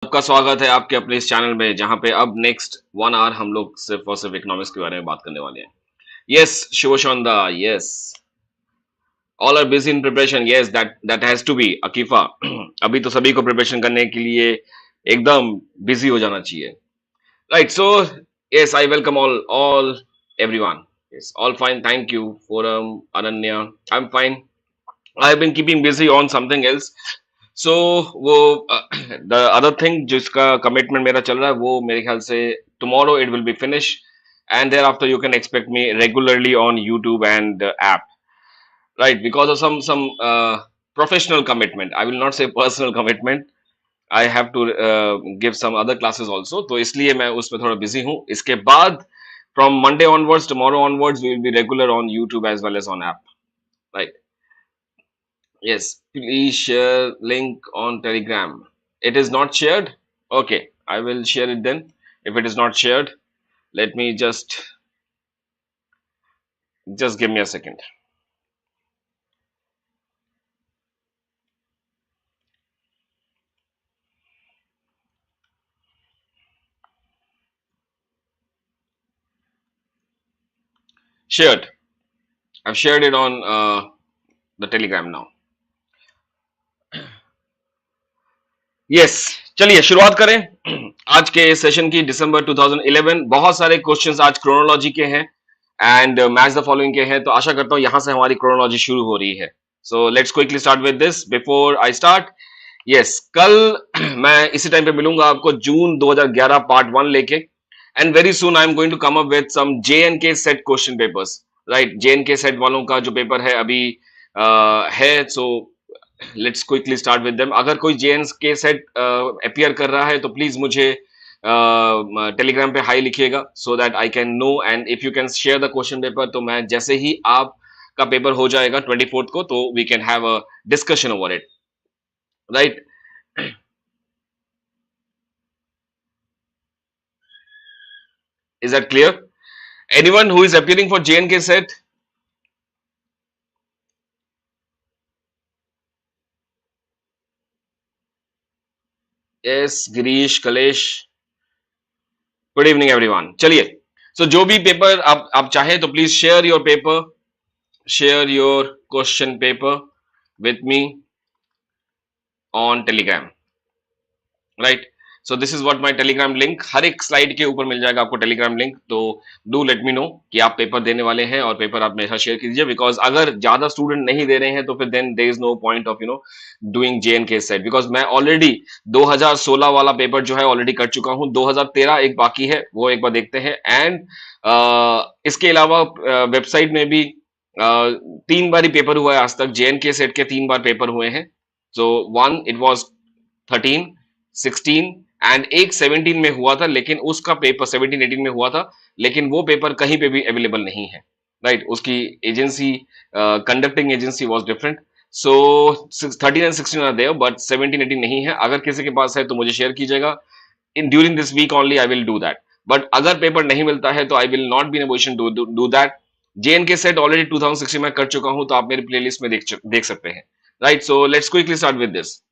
आपका स्वागत है आपके अपने इस चैनल में जहां पे अब नेक्स्ट 1 आवर हम लोग सिर्फ और सिर्फ इकोनॉमिक्स के बारे में बात करने वाले हैं। Yes Shivshonda, yes all are busy in preparation, yes that that has to be Akifa. अभी तो सभी को प्रिपरेशन करने के लिए एकदम बिजी हो जाना चाहिए। Right, so yes I welcome all everyone. Yes all fine, thank you forum Ananya, I am fine. I have been keeping busy on something else. So वो द अदर थिंग जिसका कमिटमेंट मेरा चल रहा है वो मेरे ख्याल से tomorrow it will be finish, and thereafter you can expect me regularly on YouTube and app, right, because of some professional commitment. I will not say personal commitment. I have to give some other classes also, तो इसलिए मैं उसमें थोड़ा busy हूँ। इसके बाद from Monday onwards, tomorrow onwards, we will be regular on YouTube as well as on app, right? Yes, please share link on Telegram. It is not shared. Okay, I will share it then. If it is not shared, let me just give me a second. Shared. I've shared it on the Telegram now. Yes, चलिए शुरुआत करें आज के session की। दिसंबर 2011, बहुत सारे questions आज chronology के हैं एंड मैच द फॉलोइंग के हैं, तो आशा करता हूं यहां से हमारी क्रोनोलॉजी शुरू हो रही है। So let's quickly start with this before I start. Yes, कल मैं इसी टाइम पे मिलूंगा आपको जून 2011 पार्ट 1 लेके, and very soon I am going to come up with some J and K set question papers. Right, J and K set वालों का जो पेपर है अभी है, so let's quickly start with them. अगर कोई जेएनस के सेट अपीयर कर रहा है तो प्लीज मुझे टेलीग्राम पे हाई लिखिएगा so that I can know, and if you can share the question paper, तो मैं जैसे ही आपका पेपर हो जाएगा 24th को, तो we can have a discussion over it, right. Is that clear? Anyone who is appearing for JNK SET? Yes, Girish, Kalesh, good evening everyone. चलिए, सो जो भी पेपर आप चाहे तो please share your paper, share your question paper with me on Telegram, right? So this is what my Telegram link, हर एक slide के ऊपर मिल जाएगा आपको टेलीग्राम लिंक। तो डू लेट मी नो कि आप पेपर देने वाले हैं और पेपर आप मेरे साथ शेयर कीजिए, बिकॉज अगर ज्यादा स्टूडेंट नहीं दे रहे हैं तो फिर then there is no point of doing JNK SET, because मैं ऑलरेडी 2016 वाला पेपर जो है ऑलरेडी कर चुका हूं, 2013 एक बाकी है, वो एक बार देखते हैं। एंड इसके अलावा वेबसाइट में भी 3 बार ही पेपर हुआ है आज तक, जेएनके सेट के 3 बार पेपर हुए हैं। So one it was 13, 16 and एक 17 में हुआ था, लेकिन उसका पेपर 17-18 में हुआ था, लेकिन वो पेपर कहीं पे भी अवेलेबल नहीं है, राइट। उसकी agency, conducting agency was different. So 13 and 16 are there but 17-18 नहीं है। अगर किसी के पास है तो मुझे शेयर कीजिएगा, in during this week only I will do that. But अगर पेपर नहीं मिलता है तो I will not be in a position to do that. JNK SET already 2016 में कर चुका हूं, तो आप मेरी प्लेलिस्ट में देख सकते हैं, right. So let's quickly start with this.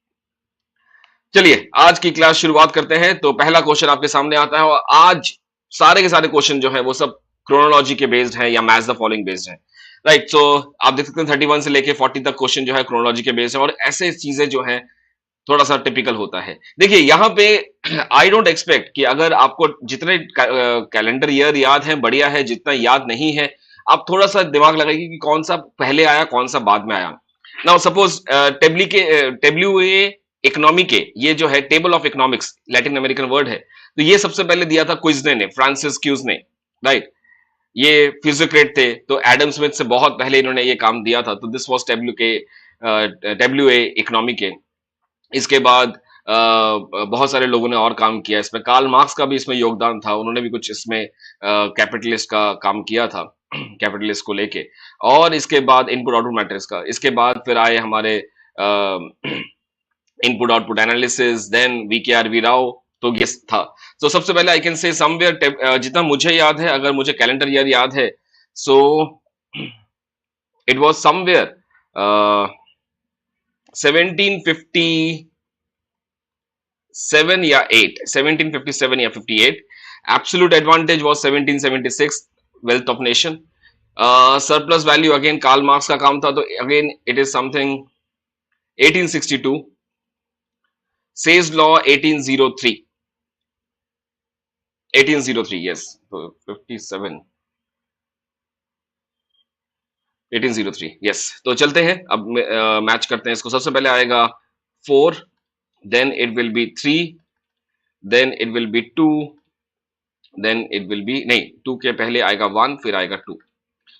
चलिए आज की क्लास शुरुआत करते हैं। तो पहला क्वेश्चन आपके सामने आता है, और आज सारे के सारे क्वेश्चन जो है वो सब क्रोनोलॉजी के बेस्ड है या मैच द फॉलोइंग बेस्ड है, राइट। सो आप देख सकते हैं 31 से लेके 40 तक क्वेश्चन जो है क्रोनोलॉजी के बेस्ड है, और ऐसे चीजें जो है थोड़ा सा टिपिकल होता है। देखिए यहाँ पे आई डोंट एक्सपेक्ट कि अगर आपको जितने कैलेंडर ईयर याद है बढ़िया है, जितना याद नहीं है आप थोड़ा सा दिमाग लगाइए कि कौन सा पहले आया कौन सा बाद में आया। नाउ सपोज टेब्ल्यू इकोनॉमी के, ये जो है table of economics, Latin American word है, तो ये सबसे पहले दिया था क्विज़ने ने, फ्रांसिस क्यूज ने, राइट। ये फिजियोक्रेट थे, तो एडम स्मिथ से बहुत पहले इन्होंने ये काम दिया था, तो this was Tableau A economy के। इसके बाद बहुत सारे लोगों ने और काम किया इसमें, कार्ल मार्क्स का भी इसमें योगदान था, उन्होंने भी कुछ इसमें कैपिटलिस्ट का काम किया था कैपिटलिस्ट को लेके। और इसके बाद इनपुट आउटपुट मैट्रिक्स का, इसके बाद फिर आए हमारे input output analysis, then VKRV Rao, तो ये था। तो सबसे पहले आई कैन से समवेयर, जितना मुझे याद है, अगर मुझे कैलेंडर ईयर याद है, सो इट वाज समवेयर 1750 7 या 8, 1757 या 58. Absolute advantage was 1776, wealth of nation. Surplus value again Karl Marx का काम था, तो again it is something 1862. Say's law 1803. 1803, yes. तो 57 1803, yes. तो चलते हैं अब, मैच करते हैं इसको. सबसे पहले आएगा 4, then it will be 3, then it will be 2, then it will be, नहीं, 2 के पहले आएगा 1, फिर आएगा 2.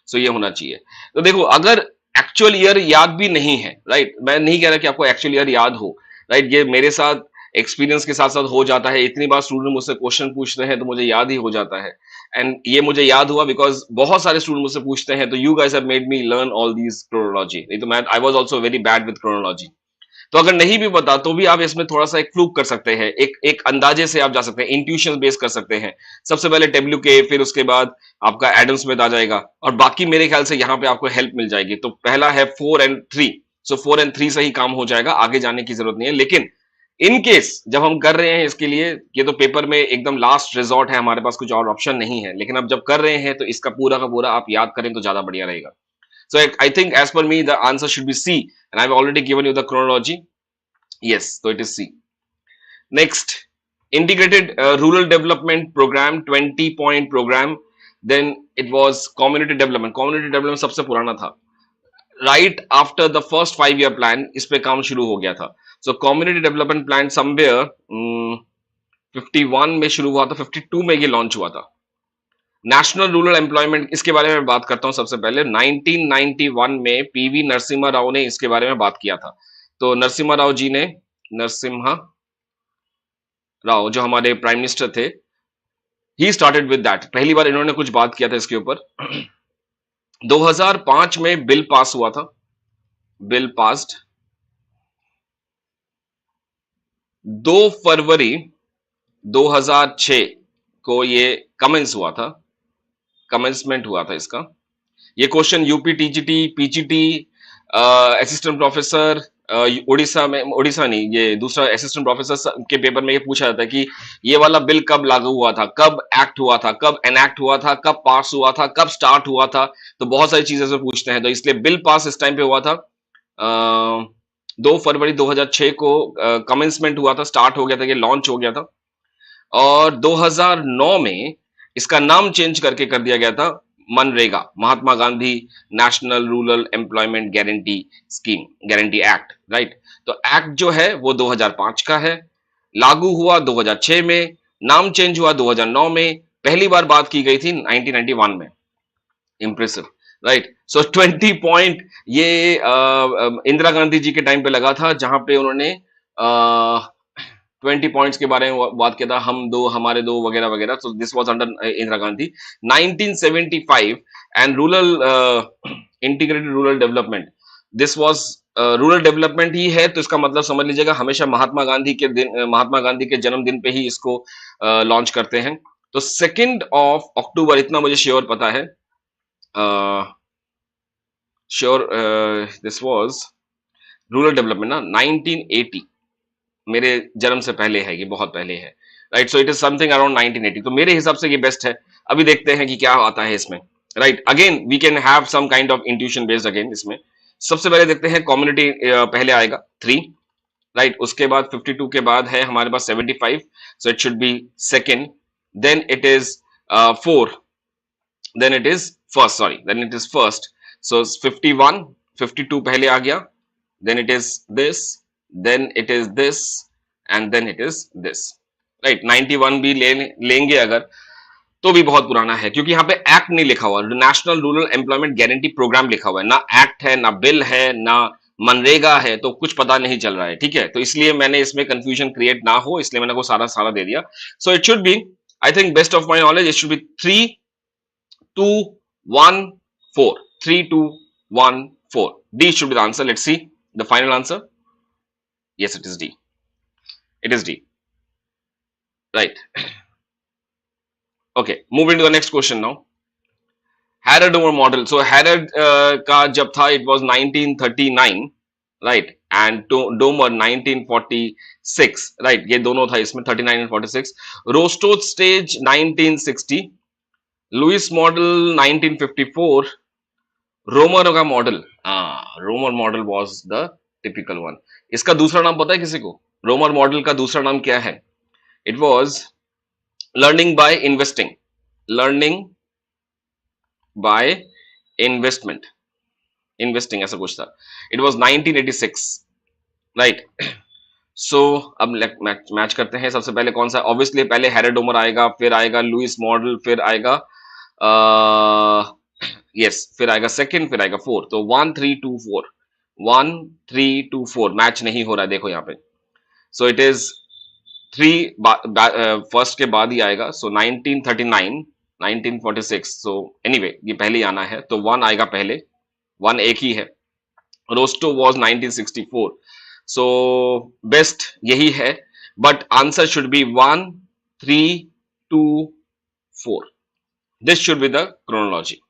सो ये होना चाहिए. तो देखो, अगर एक्चुअल ईयर याद भी नहीं है, राइट, मैं नहीं कह रहा कि आपको एक्चुअल ईयर याद हो, राइट, ये मेरे साथ एक्सपीरियंस के साथ साथ हो जाता है. इतनी बार स्टूडेंट मुझसे क्वेश्चन पूछते हैं तो मुझे याद ही हो जाता है. एंड ये मुझे याद हुआ बिकॉज बहुत सारे स्टूडेंट मुझसे पूछते हैं, तो you guys have made me learn all these chronology. नहीं तो मैं, I was also very bad with chronology. तो अगर नहीं भी पता तो भी आप इसमें थोड़ा सा एक फ्लूक कर सकते हैं, एक अंदाजे से आप जा सकते हैं, इंट्यूशन बेस कर सकते हैं. सबसे पहले WK, फिर उसके बाद आपका एडम स्मिथ आ जाएगा, और बाकी मेरे ख्याल से यहाँ पे आपको हेल्प मिल जाएगी. तो पहला है 4 and 3. सो 4 and 3 से ही काम हो जाएगा, आगे जाने की जरूरत नहीं है. लेकिन इन केस जब हम कर रहे हैं इसके लिए, ये तो पेपर में एकदम लास्ट रिजॉर्ट है, हमारे पास कुछ और ऑप्शन नहीं है, लेकिन अब जब कर रहे हैं तो इसका पूरा का पूरा आप याद करें तो ज्यादा बढ़िया रहेगा. So I think as per me the answer should be C, and I've already given you the chronology. Yes, so it is C. Next, integrated rural development program, 20-point program. Then it was community development. Community development सबसे पुराना था. Right after the first 5-year plan, इस पे काम शुरू हो गया था. So community development plan somewhere 51 में शुरू हुआ था, 52 में ये लॉन्च हुआ था. नेशनल रूरल एम्प्लॉयमेंट, इसके बारे में बात करता हूं. सबसे पहले 1991 में PV नरसिम्हा राव ने इसके बारे में बात किया था. तो नरसिम्हा राव जी ने, नरसिम्हा राव जो हमारे प्राइम मिनिस्टर थे, ही स्टार्टेड विद दैट. पहली बार इन्होंने कुछ बात किया था इसके ऊपर. 2005 में बिल पास हुआ था, बिल पास्ड. 2 फरवरी 2006 को ये कमेंस हुआ था, कमेंसमेंट हुआ था इसका. ये question UP TGT, PGT, assistant professor Orissa में, उड़ीसा नहीं, ये दूसरा असिस्टेंट प्रोफेसर के पेपर में ये पूछा जाता है कि ये वाला बिल कब लागू हुआ था, कब एक्ट हुआ था, कब एनएक्ट हुआ था, कब पास हुआ था, कब स्टार्ट हुआ था. तो बहुत सारी चीजें से पूछते हैं, तो इसलिए बिल पास इस टाइम पे हुआ था. 2 फरवरी 2006 को कमेंसमेंट हुआ था, स्टार्ट हो गया था, ये लॉन्च हो गया था. और 2009 में इसका नाम चेंज करके कर दिया गया था MNREGA, Mahatma Gandhi national rural employment guarantee scheme, guarantee act, right. तो एक्ट जो है वो 2005 का है, लागू हुआ 2006 में, नाम चेंज हुआ 2009 में, पहली बार बात की गई थी 1991 में. Impressive, right. सो 20 पॉइंट ये इंदिरा गांधी जी के टाइम पे लगा था, जहां पे उन्होंने 20 पॉइंट्स के बारे में बात किया था, हम दो हमारे दो वगैरह वगैरह. So this was under Indira Gandhi. 1975 and rural integrated rural development, this was rural development ही है, तो इसका मतलब समझ लीजिएगा हमेशा महात्मा गांधी के दिन, महात्मा गांधी के जन्मदिन पे ही इसको लॉन्च करते हैं. तो 2 अक्टूबर, इतना मुझे श्योर पता है, sure, this was rural development ना, 1980, मेरे जन्म से पहले है, ये बहुत पहले है, right. So it is something around 1980. तो मेरे हिसाब से ये बेस्ट है. अभी देखते हैं कि क्या आता है इसमें, right. Again we can have some kind of intuition based again इसमें. सबसे पहले देखते हैं कम्युनिटी, पहले आएगा 3, राइट. उसके बाद 52 के बाद है हमारे पास 75, so it should be second. Then it is 4, then it is first, sorry, then it is first. So 51, 52 पहले आ गया, then it is this, then it is this, and then it is this, right. 91 भी लेंगे अगर, तो भी बहुत पुराना है, क्योंकि यहाँ पे एक्ट नहीं लिखा हुआ, national rural employment guarantee programme लिखा हुआ है, ना एक्ट है, ना बिल है, ना मनरेगा है, तो कुछ पता नहीं चल रहा है, ठीक है. तो इसलिए मैंने इसमें कंफ्यूजन क्रिएट ना हो, इसलिए मैंने को सारा दे दिया. सो it should B, I think best of my knowledge, it should B 3, 2, 1, 4. 3, 2, 1, 4. D should be the answer. Let's see the final answer. Yes, it is D. It is D. Right. Okay. Moving to the next question now. Harrod-Moore model. So Harrod का जब था, it was 1939, right? And Domar 1946, right, ये दोनों था इसमें 39 and 46। Rostow stage 1960, Lewis model 1954, Romer का मॉडल, हाँ Romer model was the typical one. इसका दूसरा नाम पता है किसी को? रोमर मॉडल का दूसरा नाम क्या है? It was learning by investing, learning by investment, investing ऐसा कुछ था। It was 1986, right. सो अब मैच करते हैं। सबसे पहले कौन सा? ऑब्वियसली पहले हेरेडोमर आएगा, फिर आएगा लुइस मॉडल, फिर आएगा यस फिर आएगा सेकंड, फिर आएगा फोर। तो 1 3 2 4, 1 3 2 4 मैच नहीं हो रहा है, देखो यहाँ पे। सो इट इज 3 फर्स्ट के बाद ही आएगा। सो 1939, 1946। सो एनीवे ये पहले ही आना है, तो 1 आएगा पहले, 1 एक ही है। रोस्टो वॉज 1964, सो बेस्ट यही है, but answer should be 1 3 2 4। This should be the chronology.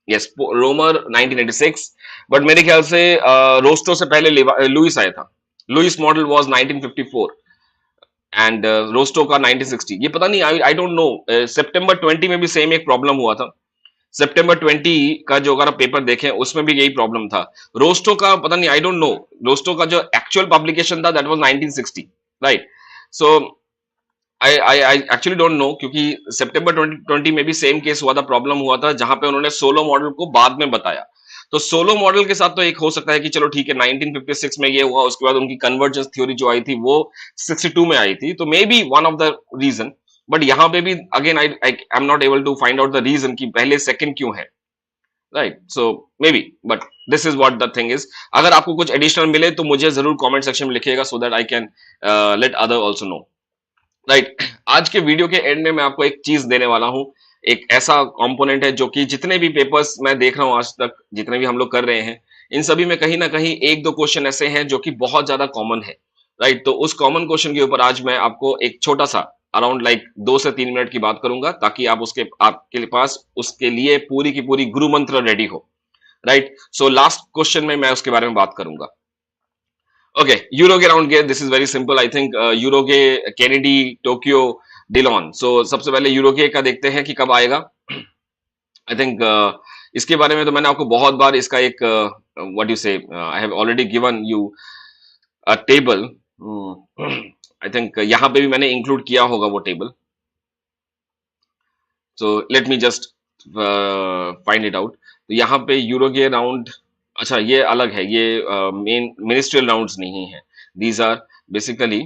Yes, Romer 1986, but मेरे ख्याल से रोस्टो से पहले लुइस आया था। Lewis model was 1954 and Rostow का 1960। ये पता नहीं, आई डोंट नो, सितंबर 20 में भी सेम एक प्रॉब्लम हुआ था। सितंबर 20 का जो अगर आप पेपर देखें उसमें भी यही प्रॉब्लम था। रोस्टो का पता नहीं, आई डोंट नो, रोस्टो का जो एक्चुअल पब्लिकेशन था that was 1960, right. So I actually don't know, क्योंकि सितंबर 2020 में भी सेम केस हुआ था, प्रॉब्लम हुआ था, जहां पे उन्होंने सोलो मॉडल को बाद में बताया। तो सोलो मॉडल के साथ तो एक हो सकता है कि चलो ठीक है 1956 में ये हुआ, उसके बाद उनकी कन्वर्जेंस थ्योरी जो आई थी वो 62 में आई थी, तो may be one of the reason. But यहाँ पे भी again I am not able to find out the reason कि पहले सेकंड क्यों है, right. So may be, but this is what the thing is. अगर आपको कुछ एडिशनल मिले तो मुझे जरूर कमेंट सेक्शन में लिखिएगा, so that I can let other also know, right. आज के वीडियो के एंड में मैं आपको एक चीज देने वाला हूं, एक ऐसा कंपोनेंट है जो कि जितने भी पेपर्स मैं देख रहा हूं आज तक, जितने भी हम लोग कर रहे हैं, इन सभी में कहीं ना कहीं एक दो क्वेश्चन ऐसे हैं जो कि बहुत ज्यादा कॉमन है, राइट। तो उस कॉमन क्वेश्चन के ऊपर आज मैं आपको एक छोटा सा अराउंड लाइक 2 से 3 मिनट की बात करूंगा, ताकि आप उसके आपके पास उसके लिए पूरी की पूरी गुरु मंत्र रेडी हो, राइट। सो लास्ट क्वेश्चन में मैं उसके बारे में बात करूंगा। ओके, यूरोगे राउंड गेयर, this is very simple. I think Uruguay, Kennedy, Tokyo, Dillon. So सबसे पहले यूरोगे का देखते हैं कि कब आएगा। आई थिंक इसके बारे में तो मैंने आपको बहुत बार इसका एक व्हाट यू से, I have already given you a table. I think यहां पे भी मैंने इंक्लूड किया होगा वो table. So let me just find it out. तो यहाँ पे यूरोगे राउंड, अच्छा ये अलग है, ये मेन मिनिस्ट्रियल राउंड्स नहीं है, these are basically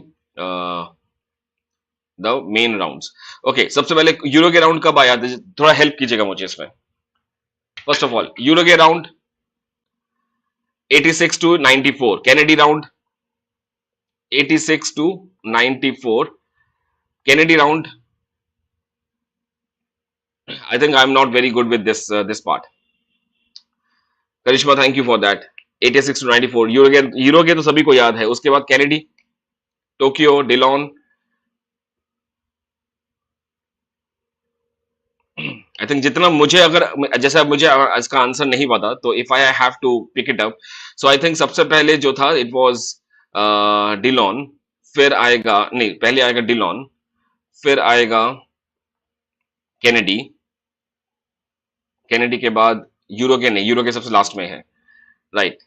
the main rounds. Okay, सबसे पहले यूरोगे राउंड कब आया, थोड़ा हेल्प कीजिएगा मुझे इसमें। First of all Uruguay round 86 to 94, Kennedy round 86 to 94, Kennedy round, I think I am not very good with this part. Karishma, thank you for that. 86 to 94 Uruguay तो सभी को याद है। उसके बाद Kennedy, Tokyo, Dillon, I think जितना मुझे, अगर जैसे मुझे इसका आंसर नहीं पता, तो if I have to pick it up, so I think सबसे पहले जो था इट वाज डिलॉन, फिर आएगा, नहीं पहले आएगा डिलॉन, फिर आएगा कैनेडी, कैनेडी के बाद यूरोगे, नहीं यूरोगे सबसे लास्ट में है, राइट।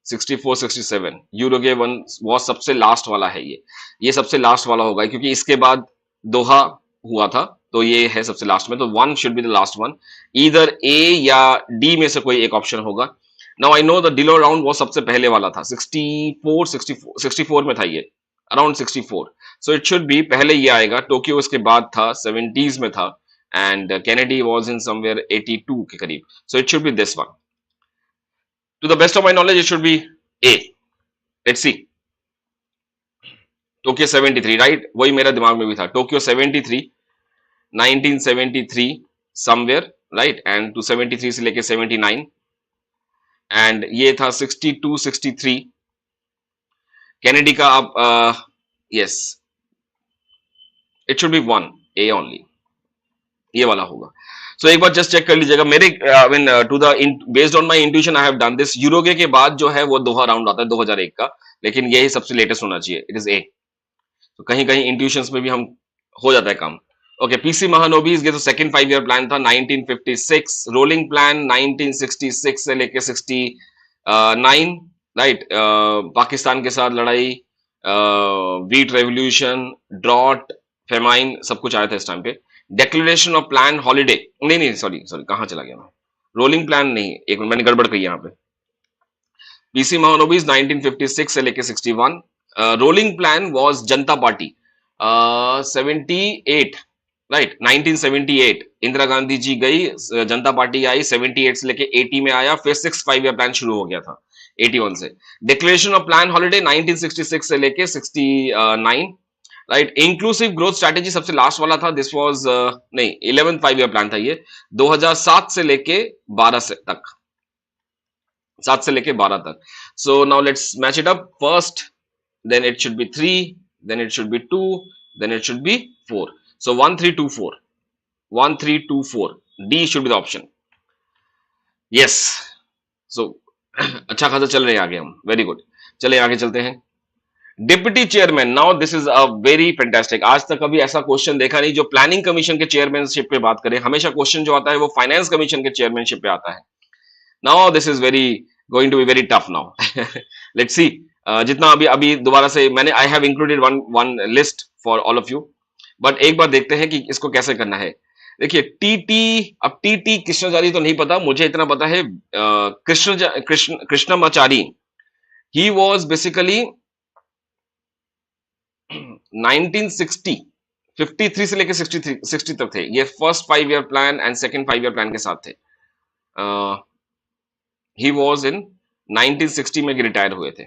64 67 यूरोगे वन वो सबसे लास्ट वाला है, ये सबसे लास्ट वाला होगा, क्योंकि इसके बाद दोहा हुआ था, तो ये है सबसे लास्ट में, तो one should be the last one. इधर ए या डी में से कोई एक ऑप्शन होगा। Now I know the Dillon round वो सबसे पहले वाला था, 64 में था ये, around 64। So it should be पहले ये आएगा। टोक्यो इसके बाद था, 70s में था, and Kennedy was in somewhere 82 के करीब। सो it should B this one. To the best of my knowledge, it should be A. Let's see. Tokyo 73, right, वही मेरा दिमाग में भी था। Tokyo 73, 1973 somewhere, right, and to 73 से लेके 79, एंड ये था 62 63। कैनेडी का अब yes, it should be 1 A only, ये वाला होगा। सो एक बार जस्ट चेक कर लीजिएगा मेरे mean to the based on my intuition I have done this. Uruguay के बाद जो है वो दोहा राउंड आता है 2001 का, लेकिन यही सबसे लेटेस्ट होना चाहिए, इट इज ए। तो कहीं कहीं इंट्यूशंस में भी हम हो जाता है काम। ओके, पीसी महानोबिस, ये तो सेकंड 5 ईयर प्लान था 1956। रोलिंग प्लान 1966 से लेके 69, राइट। पाकिस्तान के साथ लड़ाई, वीट रेवोल्यूशन, ड्रॉट, फेमाइन, सब कुछ आया था इस टाइम पे। डिक्लेरेशन ऑफ प्लान हॉलीडे, नहीं नहीं सॉरी सॉरी, कहां चला गया मैं, रोलिंग प्लान नहीं, एक मिनट मैंने गड़बड़ कही यहाँ पे। पीसी महानोबिस 1956 से लेके 61। Rolling plan was Janata party 78, right, 1978 Indira Gandhi ji गई, जनता पार्टी आई, 78 से लेके 80 में आया, फिर 5 ईयर प्लान शुरू हो गया था 81 से। डिक्लेरेशन ऑफ प्लान हॉलीडे 1966 से लेके 69, राइट। इंक्लूसिव ग्रोथ स्ट्रैटेजी सबसे लास्ट वाला था, दिस वाज नहीं 11th 5 ईयर प्लान था ये, 2007 से लेके 12 से तक, 7 से लेके 12 तक। So now let's match it up. First, then it should be 3, then it should be 2, then it should be 4. So 1 3 2 4, 1 3 2 4, D should be the option. Yes. So अच्छा खासा चल रहे हैं आगे हम, वेरी गुड। चले आगे चलते हैं। Deputy chairman, now this is a very fantastic. आज तक कभी ऐसा क्वेश्चन देखा नहीं जो प्लानिंग कमीशन के चेयरमैनशिप पे बात करे। हमेशा क्वेश्चन जो आता है वो फाइनेंस कमीशन के चेयरमैनशिप पे आता है। Now this is very going to be very tough now. Let's see. जितना अभी अभी दोबारा से मैंने I have included one list for all of you, but एक बार देखते हैं कि इसको कैसे करना है। देखिए टीटी, अब टीटी कृष्णाचारी तो नहीं पता, मुझे इतना पता है कृष्णमाचारी, ही वाज बेसिकली 1960 53 से लेके 60 तक थे। ये first 5 year plan and second 5 year plan के साथ थे। ही वाज इन 1960 में रिटायर हुए थे,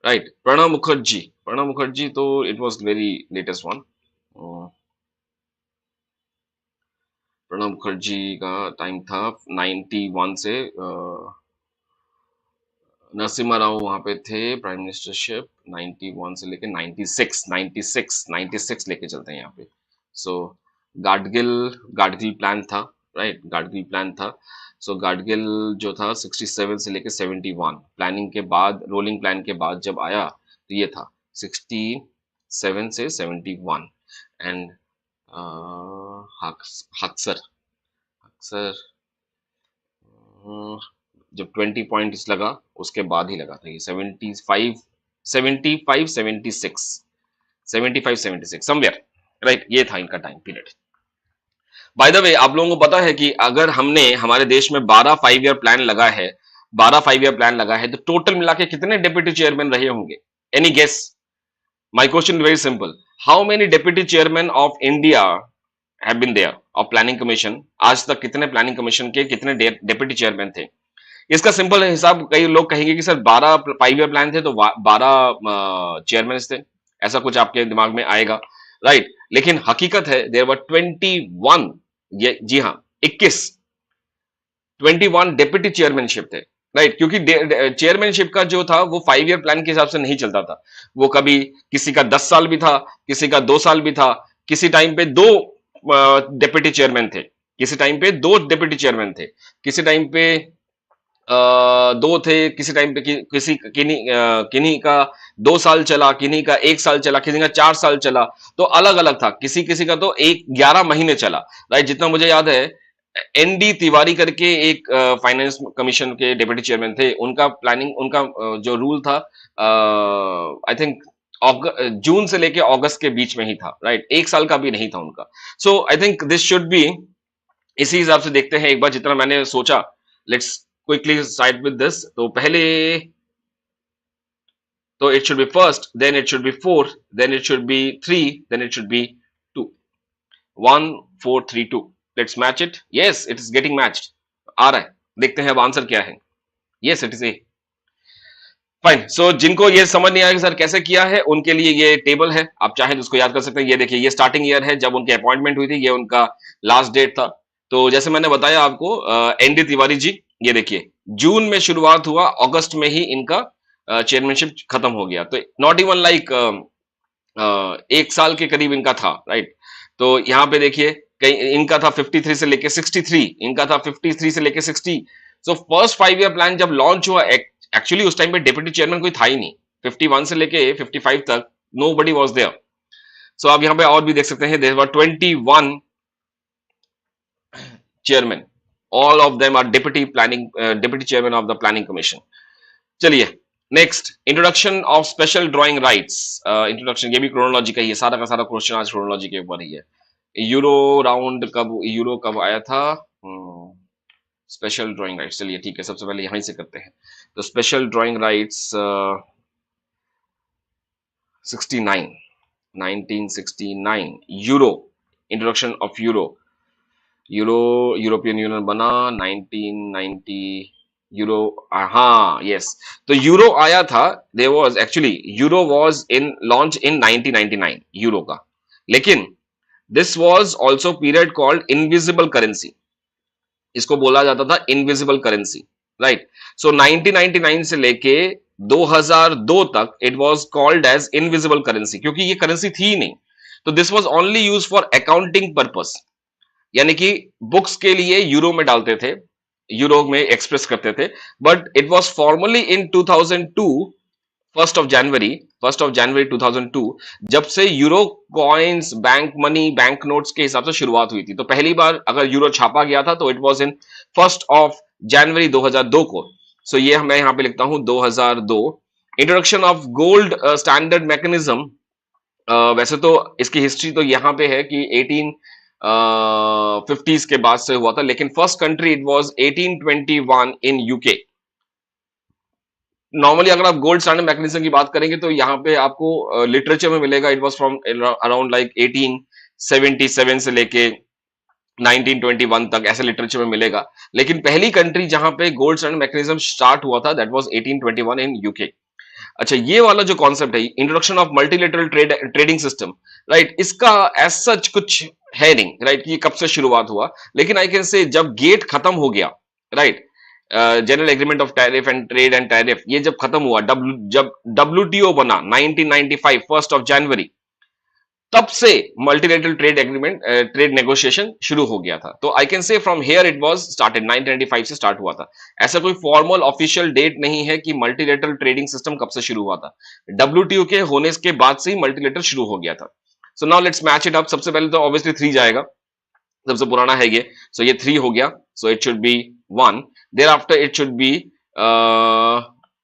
राइट। प्रणब मुखर्जी तो it was very latest one. Pranab Mukherjee का टाइम था 91 से, नरसिम्हा राव वहां पे थे प्राइम मिनिस्टरशिप 91 से लेके 96 लेके चलते हैं यहाँ पे। सो गाडगिल प्लान था, राइट, गाडगिल प्लान था। सो गाडगिल जो था 67 से लेके 71, प्लानिंग के बाद, रोलिंग प्लान के बाद जब आया तो ये था 67 से 71। एंड अक्सर जब 20 पॉइंट्स लगा उसके बाद ही लगा था ये 75 76 समवेयर, राइट, ये था इनका time period. By the way, आप लोगों को पता है कि अगर हमने हमारे देश में 12 5 ईयर प्लान लगा है, 12 5 ईयर प्लान लगा है, तो टोटल मिला के कितने डिप्टी चेयरमैन रहे होंगे? Any guess? My question very simple, how many deputy chairman of India have been there of planning commission? आज तक कितने प्लानिंग कमीशन के कितने डिप्टी चेयरमैन थे? इसका सिंपल हिसाब, कई लोग कहेंगे कि सर 12 5 ईयर प्लान थे तो 12 चेयरमैन थे, ऐसा कुछ आपके दिमाग में आएगा, राइट। लेकिन हकीकत है देयर वर 21, जी हाँ 21 डिप्टी चेयरमैनशिप थे, राइट। क्योंकि चेयरमैनशिप का जो था वो 5 ईयर प्लान के हिसाब से नहीं चलता था, वो कभी किसी का 10 साल भी था, किसी का 2 साल भी था, किसी टाइम पे 2 डिप्टी चेयरमैन थे, किसी टाइम पे 2 डिप्टी चेयरमैन थे, किसी टाइम पे 2 थे, किसी टाइम पे किन्हीं का 2 साल चला, किन्हीं का 1 साल चला, किसी का 4 साल चला, तो अलग अलग था। किसी का तो 11 महीने चला, राइट। जितना मुझे याद है एनडी तिवारी करके एक फाइनेंस कमीशन के डिप्टी चेयरमैन थे, उनका प्लानिंग, उनका जो रूल था आई थिंक जून से लेके अगस्त के बीच में ही था, राइट, 1 साल का भी नहीं था उनका। So I think this should be, इसी हिसाब से देखते हैं एक बार, जितना मैंने सोचा। Let's quickly start with this. तो पहले तो it should be first, then it should be 4, then it should be 3, then it should be 2. 1 4 3 2. Let's match it. Yes, it is getting matched. आ रहा है, देखते हैं अब आंसर क्या है। Yes, it is A. Fine. So जिनको ये समझ नहीं आया कि सर कैसे किया है, उनके लिए ये टेबल है, आप चाहें तो उसको याद कर सकते हैं। ये देखिए, ये स्टार्टिंग ईयर है जब उनकी अपॉइंटमेंट हुई थी, ये उनका लास्ट डेट था। तो जैसे मैंने बताया आपको, एनडी तिवारी जी, ये देखिए जून में शुरुआत हुआ, अगस्त में ही इनका चेयरमैनशिप खत्म हो गया। तो नॉट इवन लाइक 1 साल के करीब इनका था, राइट। तो यहाँ पे देखिए कहीं इनका था 53 से लेके 63, इनका था 53 से लेके 60। सो फर्स्ट 5 ईयर प्लान जब लॉन्च हुआ, एक्चुअली उस टाइम पे डिप्टी चेयरमैन कोई था ही नहीं, 51 से लेके 55 तक नो बडी वॉज देयर। सो आप यहाँ पे और भी देख सकते हैं, there were 21 chairman, all of them are deputy chairman of the planning commission। चलिए next, introduction of special drawing rights. Introduction ये भी क्रोनोलॉजी का ही है, सारा का सारा क्वेश्चन आज क्रोनोलॉजी के ऊपर ही है। यूरो कब आया था? स्पेशल ड्राइंग राइट्स, चलिए ठीक है, सबसे पहले यहीं से करते हैं। तो special drawing rights 69, 1969 euro, introduction of European Union बना 1990, यूरो, हाँ यस। तो यूरो आया था, there was actually euro was in launch in 1999 euro का, लेकिन this was also period called invisible currency, इसको बोला जाता था इनविजिबल करेंसी, राइट। सो 1999 से लेके 2002 तक it was called as invisible currency, क्योंकि ये करेंसी थी ही नहीं। तो this was only use for accounting purpose, यानी कि बुक्स के लिए यूरो में डालते थे, यूरो में एक्सप्रेस करते थे। But it was formally in 2002, first of January 2002, जब से euro coins, bank money, bank notes के हिसाब से शुरुआत हुई थी। तो पहली बार अगर यूरो छापा गया था तो it was in first of January 2002 को। सो ये मैं यहां पे लिखता हूं 2002। Introduction of gold standard mechanism, वैसे तो इसकी हिस्ट्री तो यहां पे है कि 1850s के बाद से हुआ था, लेकिन first country it was 1821 in UK. Normally अगर आप गोल्ड स्टैंडर्ड मैकेनिज्म की बात करेंगे तो यहाँ पे आपको लिटरेचर में मिलेगा, it was from around like 1877 से लेके 1921 तक, ऐसे लिटरेचर में मिलेगा। लेकिन पहली कंट्री जहां पे गोल्ड स्टैंडर्ड मैकेनिज्म स्टार्ट हुआ था दैट वाज 1821 इन यूके। अच्छा, ये वाला जो कॉन्सेप्ट है, introduction of multilateral trading system, right, इसका एज सच कुछ है नहीं, राइट, ये कब से शुरुआत हुआ। लेकिन आई कैन से जब गेट खत्म हो गया, right, general agreement of tariff and trade and tariff, ये जब खत्म हुआ, जब डब्ल्यूटीओ बना 1995 फर्स्ट ऑफ जनवरी, तब से multilateral trade agreement, trade negotiation शुरू हो गया था। तो I can say from here it was started, 1995 से स्टार्ट हुआ था। ऐसा कोई फॉर्मल ऑफिशियल डेट नहीं है कि मल्टीलेटरल ट्रेडिंग सिस्टम कब से शुरू हुआ था, डब्ल्यूटीओ के होने के बाद से ही मल्टीलेटरल शुरू हो गया था। So now let's match it up. सबसे पहले तो ऑब्वियसली 3 जाएगा, सबसे पुराना है ये, सो ये 3 हो गया, so it should be 1। Thereafter it should be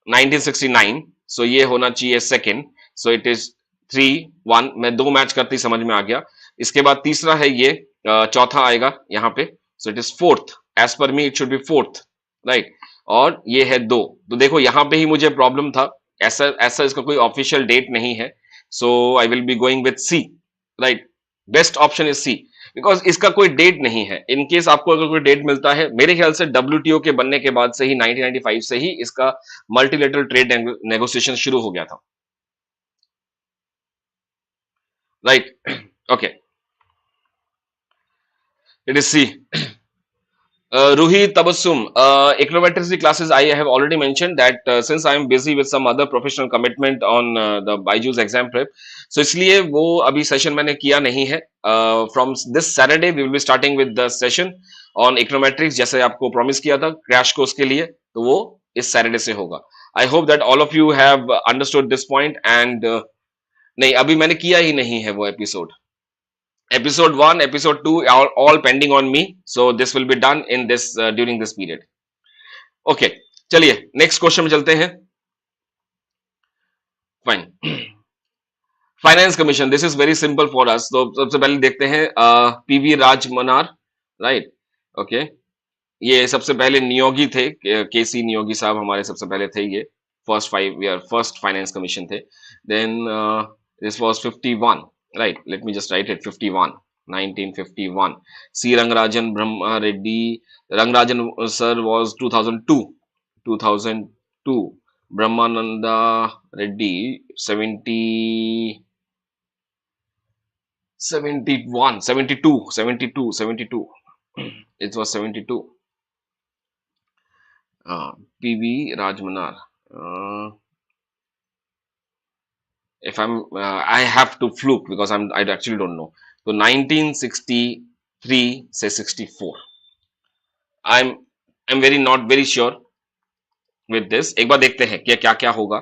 1969, सो ये होना चाहिए सेकंड, सो इट इज 3-1। मैं 2 मैच करते ही समझ में आ गया। इसके बाद तीसरा है ये, चौथा आएगा यहाँ पे, so it is fourth, as per me it should be fourth, right. और ये है 2। तो देखो यहाँ पे ही मुझे प्रॉब्लम था, ऐसा ऐसा इसका कोई ऑफिशियल डेट नहीं है, so I will be going with C, right. Best option is C, because इसका कोई डेट नहीं है। इन केस आपको अगर कोई डेट मिलता है, मेरे ख्याल से डब्ल्यूटीओ के बनने के बाद से ही 1995 से ही इसका मल्टीलेटरल ट्रेड नेगोशिएशन शुरू हो गया था, right. Okay, it is C. Ruhi Tabassum, econometrics classes I have already mentioned that since I am busy with some other professional commitment on the BYJU'S exam prep, so इसलिए वो अभी session मैंने किया नहीं है। From this Saturday we will be starting with the session on econometrics, जैसे आपको promise किया था क्रैश कोर्स के लिए, तो वो इस सैटरडे से होगा। I hope that all of you have understood this point and नहीं, अभी मैंने किया ही नहीं है वो episode. Episode 1, episode 2 are all pending on me, so this will be done in this during this period. Okay, चलिए नेक्स्ट क्वेश्चन में चलते हैं। Fine, finance commission, this is very simple for us. तो सबसे पहले देखते हैं पीवी राज मनार, right. Okay, ये सबसे पहले नियोगी थे, केसी नियोगी साहब हमारे सबसे पहले थे, ये फर्स्ट फाइनेंस कमीशन थे। Then this was 51, right, let me just write it, 51, 1951. C Rangarajan Brahma Reddy, Rangarajan sir was 2002, Brahmananda Reddy 71, 72. It was 72. PV Rajmanar, if I'm I have to fluke because I actually don't know. So 1960 3 से 64. I'm very not very sure with this. एक बार देखते हैं कि क्या क्या होगा.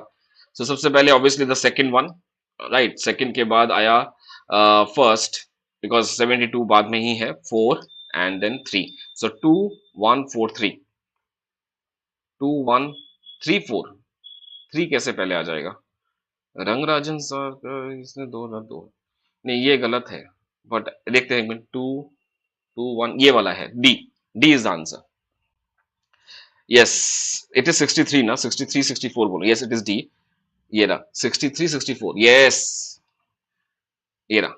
So सबसे पहले obviously the second one, right? Second के बाद आया first, because 72 बाद में ही है, 4 and then 3. So 2 1 4 3, 2 1 3 4. 3 कैसे पहले आ जाएगा? रंगराजन सर इसने दो ना दो, नहीं ये गलत है, बट देखते हैं. 2 2 1 ये वाला है, D. D is the answer. Yes, it is 63 ना, 63 64 बोलो. Yes it is D. ये रहा 63 64. यस, ये रहा.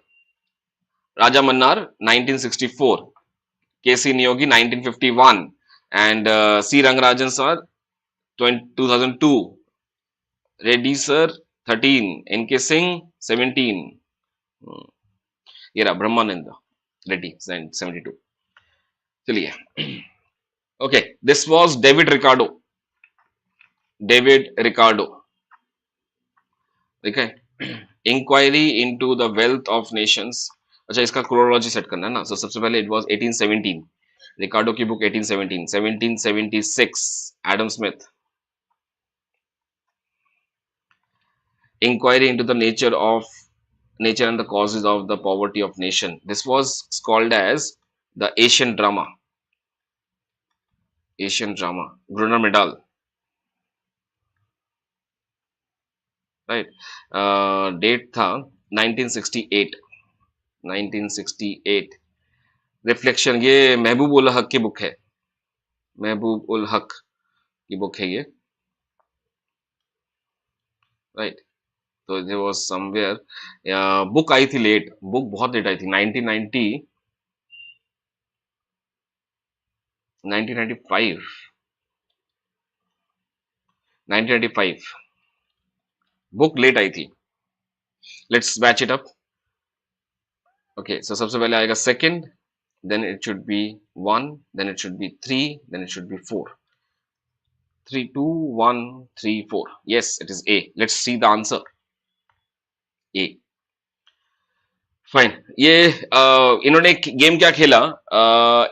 Raja Mannar 1964, K C Neogy 1951 and C Rangarajan sir 2002, Reddy sir 13, N K Singh 17. ये रहा ब्रह्मानंद रेड्डी 72. चलिए, okay, this was David Ricardo. David Ricardo, ठीक है. Inquiry into the wealth of nations. अच्छा, इसका क्रोनोलॉजी सेट करना है ना. तो सबसे पहले इट वाज 1817, रिकार्डो की book 1817. 1776 Adam Smith, inquiry into the nature and the causes of the poverty of nation. This was called as the Asian drama. Gruner Medal, right? Date था 1968. 1968. Reflection, ये महबूब उल हक की बुक है. महबूब उल हक की book है ये, right. तो it was somewhere, book आई थी लेट, बुक बहुत लेट आई थी. 1990 1995 1995 बुक लेट आई थी. Let's match it up. Okay, so सबसे पहले आएगा second, then it should be 1, then it should be 3, then it should be 4. 3 2 1 3 4. Yes, it is A. Let's see the answer. A. Fine. ये इन्होंने game क्या खेला,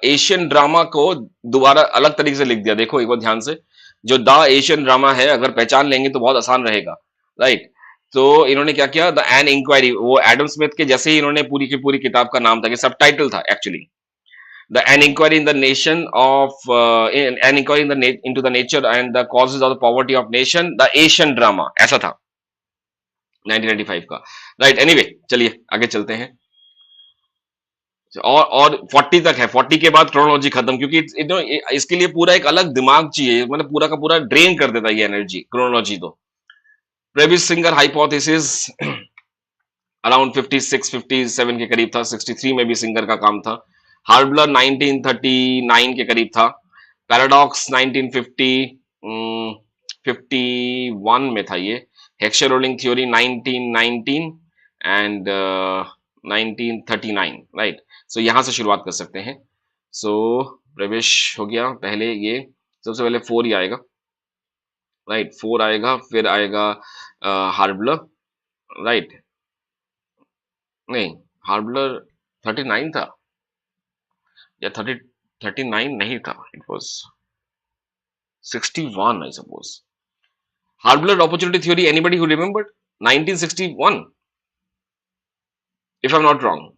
Asian drama को दोबारा अलग तरीके से लिख दिया. देखो एक बार ध्यान से, जो द एशियन ड्रामा है अगर पहचान लेंगे तो बहुत आसान रहेगा, राइट. तो इन्होंने क्या किया, द एन इंक्वायरी, वो एडम स्मिथ के जैसे ही इन्होंने पूरी की पूरी किताब का नाम था, कि सब टाइटल था actually, the an inquiry in the nation of an inquiry into the nature and the causes of the poverty of nation, the Asian drama, ऐसा था 1995 का, राइट. एनीवे, चलिए आगे चलते हैं. और 40 तक है, 40 के बाद क्रोनोलॉजी खत्म, क्योंकि इसके लिए पूरा एक अलग दिमाग चाहिए, मतलब पूरा का पूरा ड्रेन कर देता है ये एनर्जी, क्रोनोलॉजी. तो प्रेविस सिंगर हाइपोथेसिस अराउंड 56 57 के करीब था. 63 में भी सिंगर का काम था. हार्बलर 1939 के करीब था. पैराडॉक्स 1950 51 में था ये. Heckscher Ohlin theory 1919 and 1939, right. So यहां से शुरुआत कर सकते हैं. सो प्रवेश हो गया. पहले ये सबसे पहले 4 ही आएगा, राइट. 4 आएगा, फिर आएगा हार्बलर, राइट. नहीं, हार्बलर 39 था या 39 नहीं था, it was 61 I suppose. Haberler opportunity theory, anybody who remembered? 1961 if I am not wrong.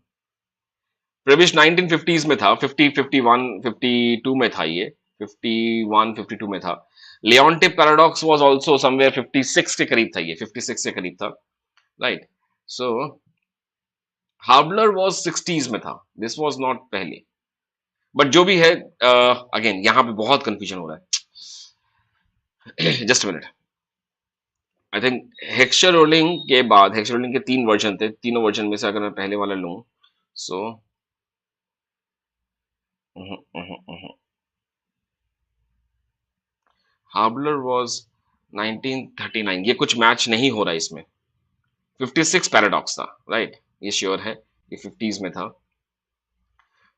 Prebisch 1950s में था, 50 51 52 में था ये, 51 52 में था. Leontief paradox was also somewhere 56 के करीब था ये, 56 के करीब था, राइट. सो हार्बलर वाज 60s में था. दिस वाज नॉट पहले, बट जो भी है, अगेन यहां पे बहुत कंफ्यूजन हो रहा है. Just minute. I think Heckscher rolling के बाद, हेक्सर रोलिंग के 3 वर्जन थे. तीनों वर्जन में से अगर मैं पहले वाला लूं, सो हार्बलर वाज 1939. ये कुछ मैच नहीं हो रहा है इसमें. 56 पैराडॉक्स था, राइट. ये श्योर है, ये 50s में था.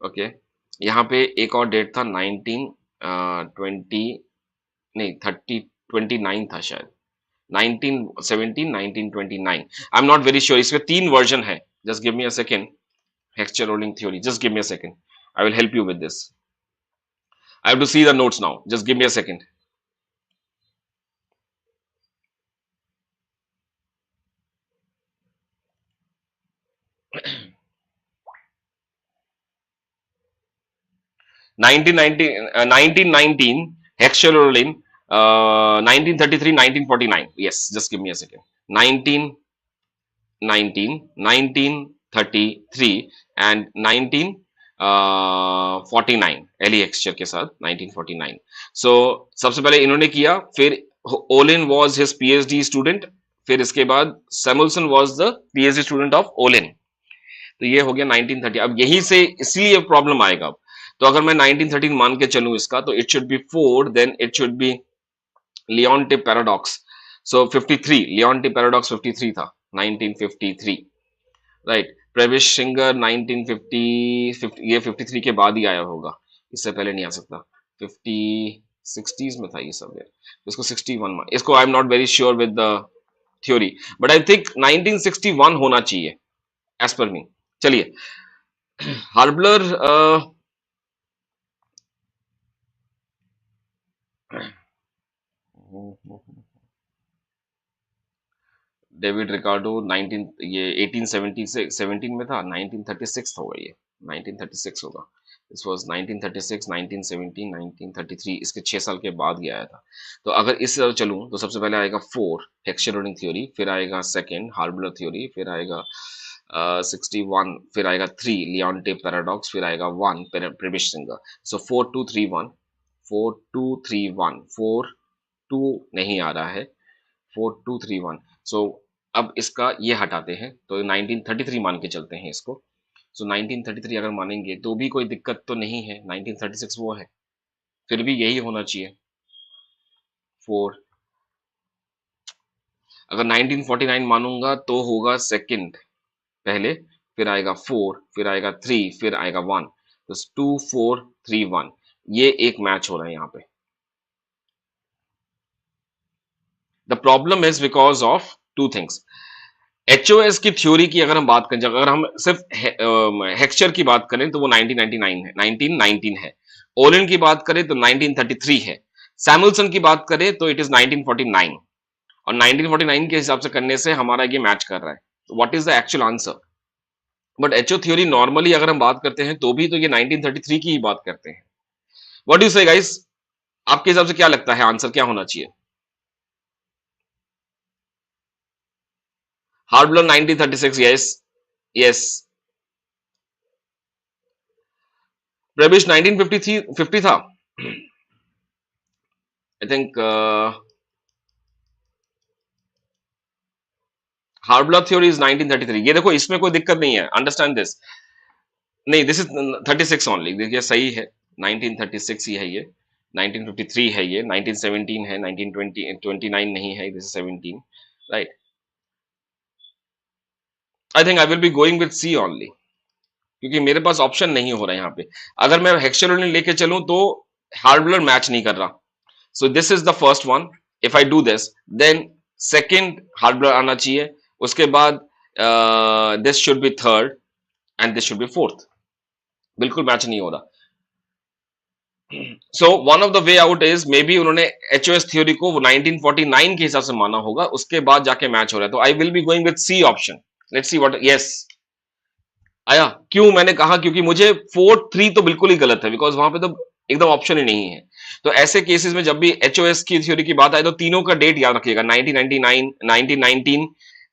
ओके, यहाँ पे एक और डेट था 1920 नहीं 29 था शायद, 1917 1929. आई एम नॉट वेरी श्योर. इसमें 3 वर्जन है. Just give me a second. Heckscher Ohlin theory, just give me a second. I will help you with this. I have to see the notes now. Just give me a second. Nineteen nineteen Hexerolin, 1933, 1949. Yes, just give me a second. 1919, 1933 and 1949 Eli एक्सचर के साथ 1949. सो सबसे पहले इन्होंने किया, फिर Olin was his PhD student, फिर इसके बाद Samuelson was the PhD student of Olin. तो ये हो गया 1930. अब यहीं से इसलिए प्रॉब्लम आएगा. अब तो अगर मैं 1913 मान के चलूं इसका, तो it should be 4, then it should be Leontief paradox. So 53, Leontief paradox 53 था, 1953, राइट. प्रविश सिंगर 1950, ये 53 के बाद ही आया होगा, इससे पहले नहीं आ सकता. 60s में था ये सब. इसको 61 में, इसको आई am not very sure with the theory, but I think 1961 होना चाहिए एज पर मी. चलिए, हार्बलर डेविड रिकार्डो 1817 में था, 1936 होगा ये, 1936 होगा. दिस वाज 1936, 1917, 1933, इसके 6 साल के बाद ही आया था. तो अगर इस तरह चलूं तो सबसे पहले आएगा 4 हेक्सेरोडिन थ्योरी, फिर आएगा सेकंड हार्बलर थ्योरी, फिर आएगा 61, फिर आएगा 3 लियोन-टिप पैराडॉक्स, फिर आएगा 1 प्रविश सिंगर. सो 4231, 4231, 42 नहीं आ रहा है, 4231. सो अब इसका ये हटाते हैं, तो 1933 मान के चलते हैं इसको. सो 1933 अगर मानेंगे तो भी कोई दिक्कत तो नहीं है, 1936 वो है, फिर भी यही होना चाहिए 4. अगर 1949 मानूंगा तो होगा सेकंड पहले, फिर आएगा 4, फिर आएगा 3, फिर आएगा 1. तो 2 4 3 1, ये एक मैच हो रहा है यहाँ पे. The problem is because of 2 things. HOS की थ्योरी की अगर हम बात करें, अगर हम सिर्फ हेक्सचर की बात करें तो वो 1999 है, 1919 है. ओलिन की बात करें तो 1933 है. सैमुअल्सन की बात करें तो इट इज 1949, और 1949 के हिसाब से करने से हमारा ये मैच कर रहा है. What is the actual answer? But HO theory normally अगर हम बात करते हैं तो भी तो ये 1933 की ही बात करते हैं. व्हाट डू यू से गाइस? आपके हिसाब से क्या लगता है आंसर क्या होना चाहिए? हार्बलर 1936, yes, yes. प्रविश 1953 50 था, I think. Haberler theory is 1933. ये देखो, इसमें कोई दिक्कत नहीं है, अंडरस्टैंड दिस. नहीं, दिस इज 36 ओनली. देखिए सही है, 1936 ही है ये, 1953 है ये, 1917 है, 1929 नहीं है, this is 17, right. I think I will be going with C only, क्योंकि मेरे पास ऑप्शन नहीं हो रहा है यहाँ पे. अगर मैं हेक्सेरोडिन लेके चलूं तो हार्बलर मैच नहीं कर रहा. So this is the first one. If I do this, then second Haberler आना चाहिए, उसके बाद this should be third and this should be fourth. बिल्कुल मैच नहीं हो रहा. So one of the way out is, maybe उन्होंने HOS theory को 1949 के हिसाब से माना होगा, उसके बाद जाके मैच हो रहा है. तो I will be going with C option. Let's see what. Yes, आया. क्यों मैंने कहा? क्योंकि मुझे 4-3 तो बिल्कुल ही गलत है, बिकॉज वहां पे तो एकदम ऑप्शन ही नहीं है. तो ऐसे केसेस में जब भी एचओएस की थ्योरी की बात आए तो तीनों का डेट याद रखिएगा, 1999, 1919,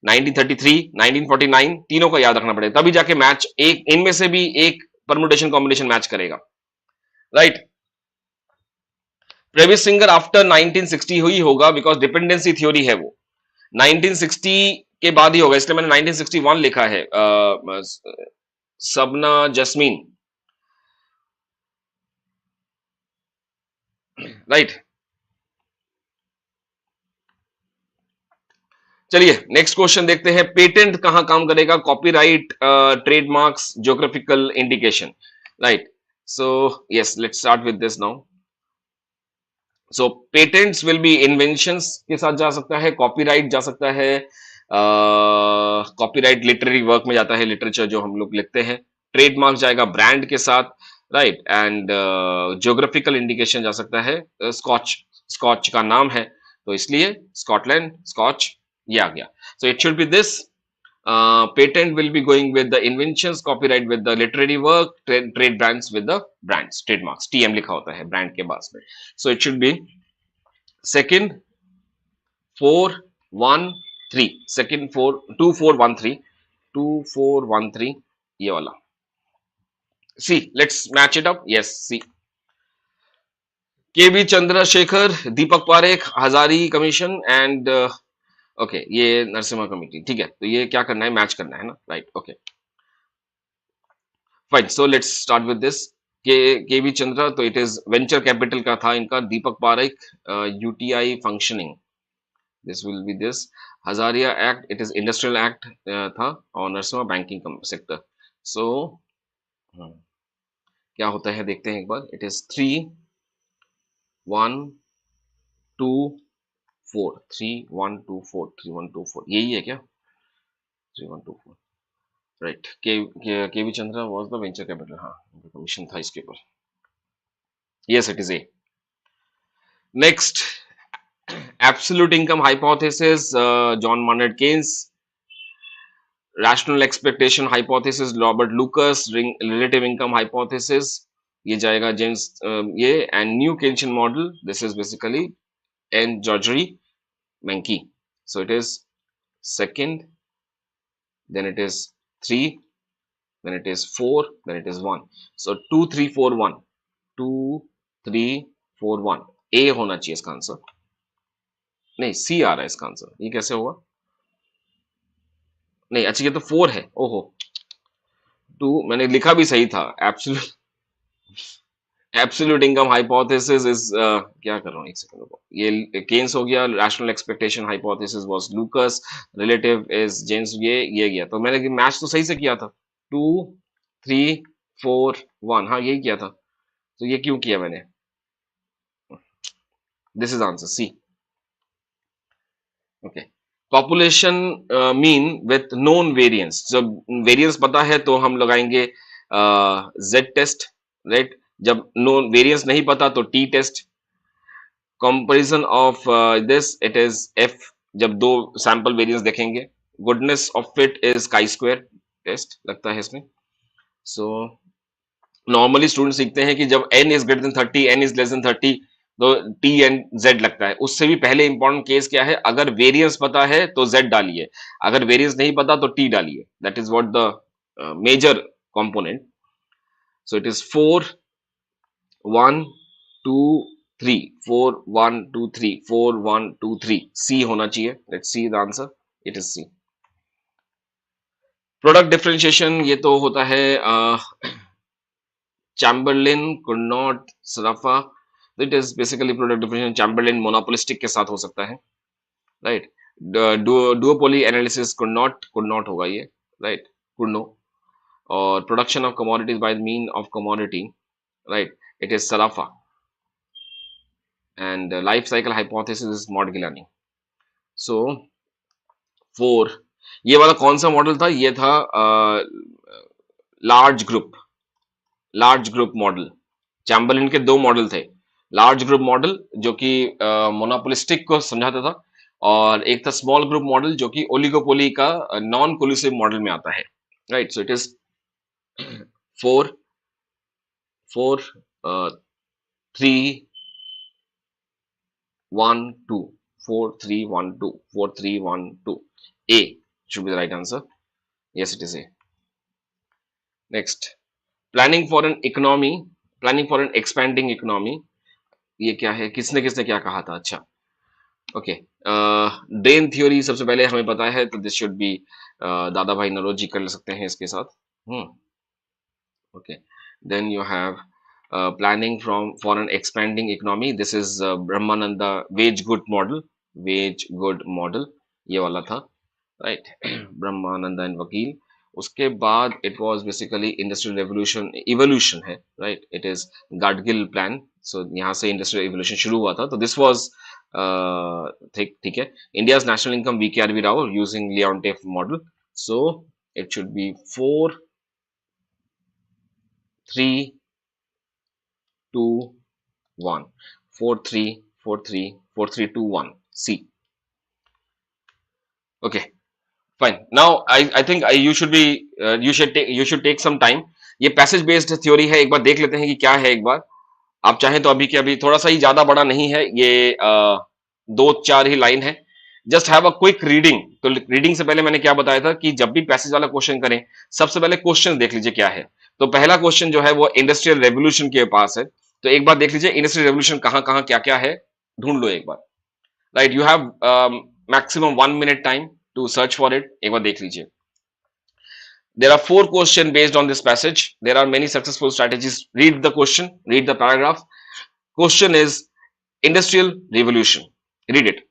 1933, 1949, तीनों का याद रखना पड़ेगा, तभी जाके मैच एक इनमें से भी एक परमुटेशन कॉम्बिनेशन मैच करेगा, राइट. प्रेविस सिंगर आफ्टर 1960 हुई होगा, बिकॉज डिपेंडेंसी थ्योरी है वो 1960 के बाद ही होगा, इसलिए मैंने 1961 लिखा है. सबना जस्मीन, राइट. चलिए नेक्स्ट क्वेश्चन देखते हैं. पेटेंट कहां काम करेगा? Copyright, trademarks, geographical indication, right. So yes, let's start with this now. So patents will be inventions के साथ जा सकता है, कॉपीराइट जा सकता है, कॉपीराइट लिटरेरी वर्क में जाता है, लिटरेचर जो हम लोग लिखते हैं. ट्रेडमार्क जाएगा ब्रांड के साथ, राइट, एंड ज्योग्राफिकल इंडिकेशन जा सकता है, स्कॉच, स्कॉच का नाम है तो इसलिए स्कॉटलैंड, स्कॉच, ये आ गया. So it should B this. Patent will be going with the inventions, copyright with the literary work, trade brands with the brands, trademarks. TM लिखा होता है brand के बाद में. So it should be second 413, second 2413, 2413, ये वाला. See, let's match it up. Yes, see. K B Chandrashekhar, Deepak Parekh, Hazari commission and okay, ये Narasimha committee. ठीक है, तो ये क्या करना है, मैच करना है ना, right. Okay fine. So let's start with this. K B Chandra, तो इट इज वेंचर कैपिटल का था इनका. Deepak Parekh, UTI functioning, this will be this. हजारिया act, it is industrial act था. और नरसिम्हा बैंकिंग सेक्टर. सो क्या होता है देखते हैं एक बार. इट इज 3124, 3124, 3124, यही है क्या? 3124, right. K V Chandra was the venture capital. हाँ, कमीशन था इसके ऊपर. Yes, it is A. Next, absolute income hypothesis, John Maynard Keynes. Rational expectation hypothesis, Robert Lucas. Relative income hypothesis, ये जाएगा जेम्स, ये. And new Keynesian model, this is basically an Gregory Mankiw. So it is second, then it is 3, then it is 4, then it is 1. So 2 3 4 1, 2 3 4 1, ए होना चाहिए इसका answer. नहीं, सी आ रहा है इसका आंसर. ये कैसे होगा? नहीं, अच्छा, ये तो 4 है. ओहो, 2 मैंने लिखा भी सही था. एब्सोल्यूट इनकम हाइपोथेसिस इज, क्या कर रहा हूँ, एक सेकंड रुको. ये केन्स हो गया. Rational expectation hypothesis was लूकस. Relative is James. ये गया. तो मैंने मैच तो सही से किया था. 2 3 4 1, हाँ यही किया था. तो ये क्यों किया मैंने? This is answer C. Okay. Population mean with known variance. जब वेरिएंस पता है तो हम लगाएंगे जेड टेस्ट, राइट. जब नोन वेरिएंस नहीं पता तो T test. Comparison of this, it is F. जब दो सैंपल वेरिएंस देखेंगे. Goodness of fit is chi square test लगता है इसमें. सो नॉर्मली स्टूडेंट सीखते हैं कि जब n is greater than 30, n is less than 30, तो t एंड z लगता है. उससे भी पहले इंपॉर्टेंट केस क्या है, अगर वेरिएंस पता है तो z डालिए, अगर वेरिएंस नहीं पता तो t डालिए. That is what the major component. So it is 4 1 2 3, 4 1 2 3, 4 1 2 3. C होना चाहिए. Let's see the answer. It is C. Product differentiation, ये तो होता है Chamberlain could not Sarafa. It is basically product differentiation. Chamberlain monopolistic के साथ हो सकता है, right. Duopoly analysis could not होगा ये, right. Could no. और production of commodities by mean of commodity, right. It is Sarafa. And life cycle hypothesis is Modigliani. So 4, ये वाला कौन सा मॉडल था? ये था लार्ज ग्रुप मॉडल. चैम्बरलिन के 2 मॉडल थे. लार्ज ग्रुप मॉडल जो कि मोनोपोलिस्टिक को समझाता था, और एक था स्मॉल ग्रुप मॉडल जो कि ओलिगोपोली का नॉन कोलिसिव मॉडल में आता है, right. So it is 4 4 3 1 2, 4 3 1 2, 4 3 1 2. A should be the right answer. Yes, it is A. Next, planning for an expanding economy. ये क्या है, किसने क्या कहा था? अच्छा, ओके. ड्रेन थ्योरी सबसे पहले हमें पता है, तो दिस शुड बी दादा भाई नरोजी कर सकते हैं इसके साथ. Okay. Then you have planning for an expanding economy. This is Brahmananda wage good model, ये वाला था, राइट. ब्रह्मानंदा एंड वकील. उसके बाद it was basically industrial revolution evolution है, right. It is Gadgil plan. So यहाँ से इंडस्ट्रियल इवोल्यूशन शुरू हुआ था. तो दिस वाज ठीक है. India's national income, V K R V. Rao using Leontief model. So it should be 4 3 2 1 4 3 4 3 4 3 2 1 C. Okay, fine. Now I think you should take some time. ये passage based theory है, एक बार देख लेते हैं कि क्या है एक बार। आप चाहें तो अभी के अभी, थोड़ा सा ही, ज्यादा बड़ा नहीं है ये, दो चार ही लाइन है। Just have a quick reading. तो रीडिंग से पहले मैंने क्या बताया था कि जब भी पैसेज वाला क्वेश्चन करें, सबसे पहले क्वेश्चन देख लीजिए क्या है। तो पहला क्वेश्चन जो है वो इंडस्ट्रियल रेवोल्यूशन के पास है। तो एक बार देख लीजिए इंडस्ट्रियल रेवोल्यूशन कहां कहां क्या क्या है, ढूंढ लो एक बार। Right, you have maximum 1 minute time to search for it. एक बार देख लीजिए। There are 4 questions based on this passage. There are many successful strategies. Read the question, read the paragraph. Question is Industrial Revolution. Read it.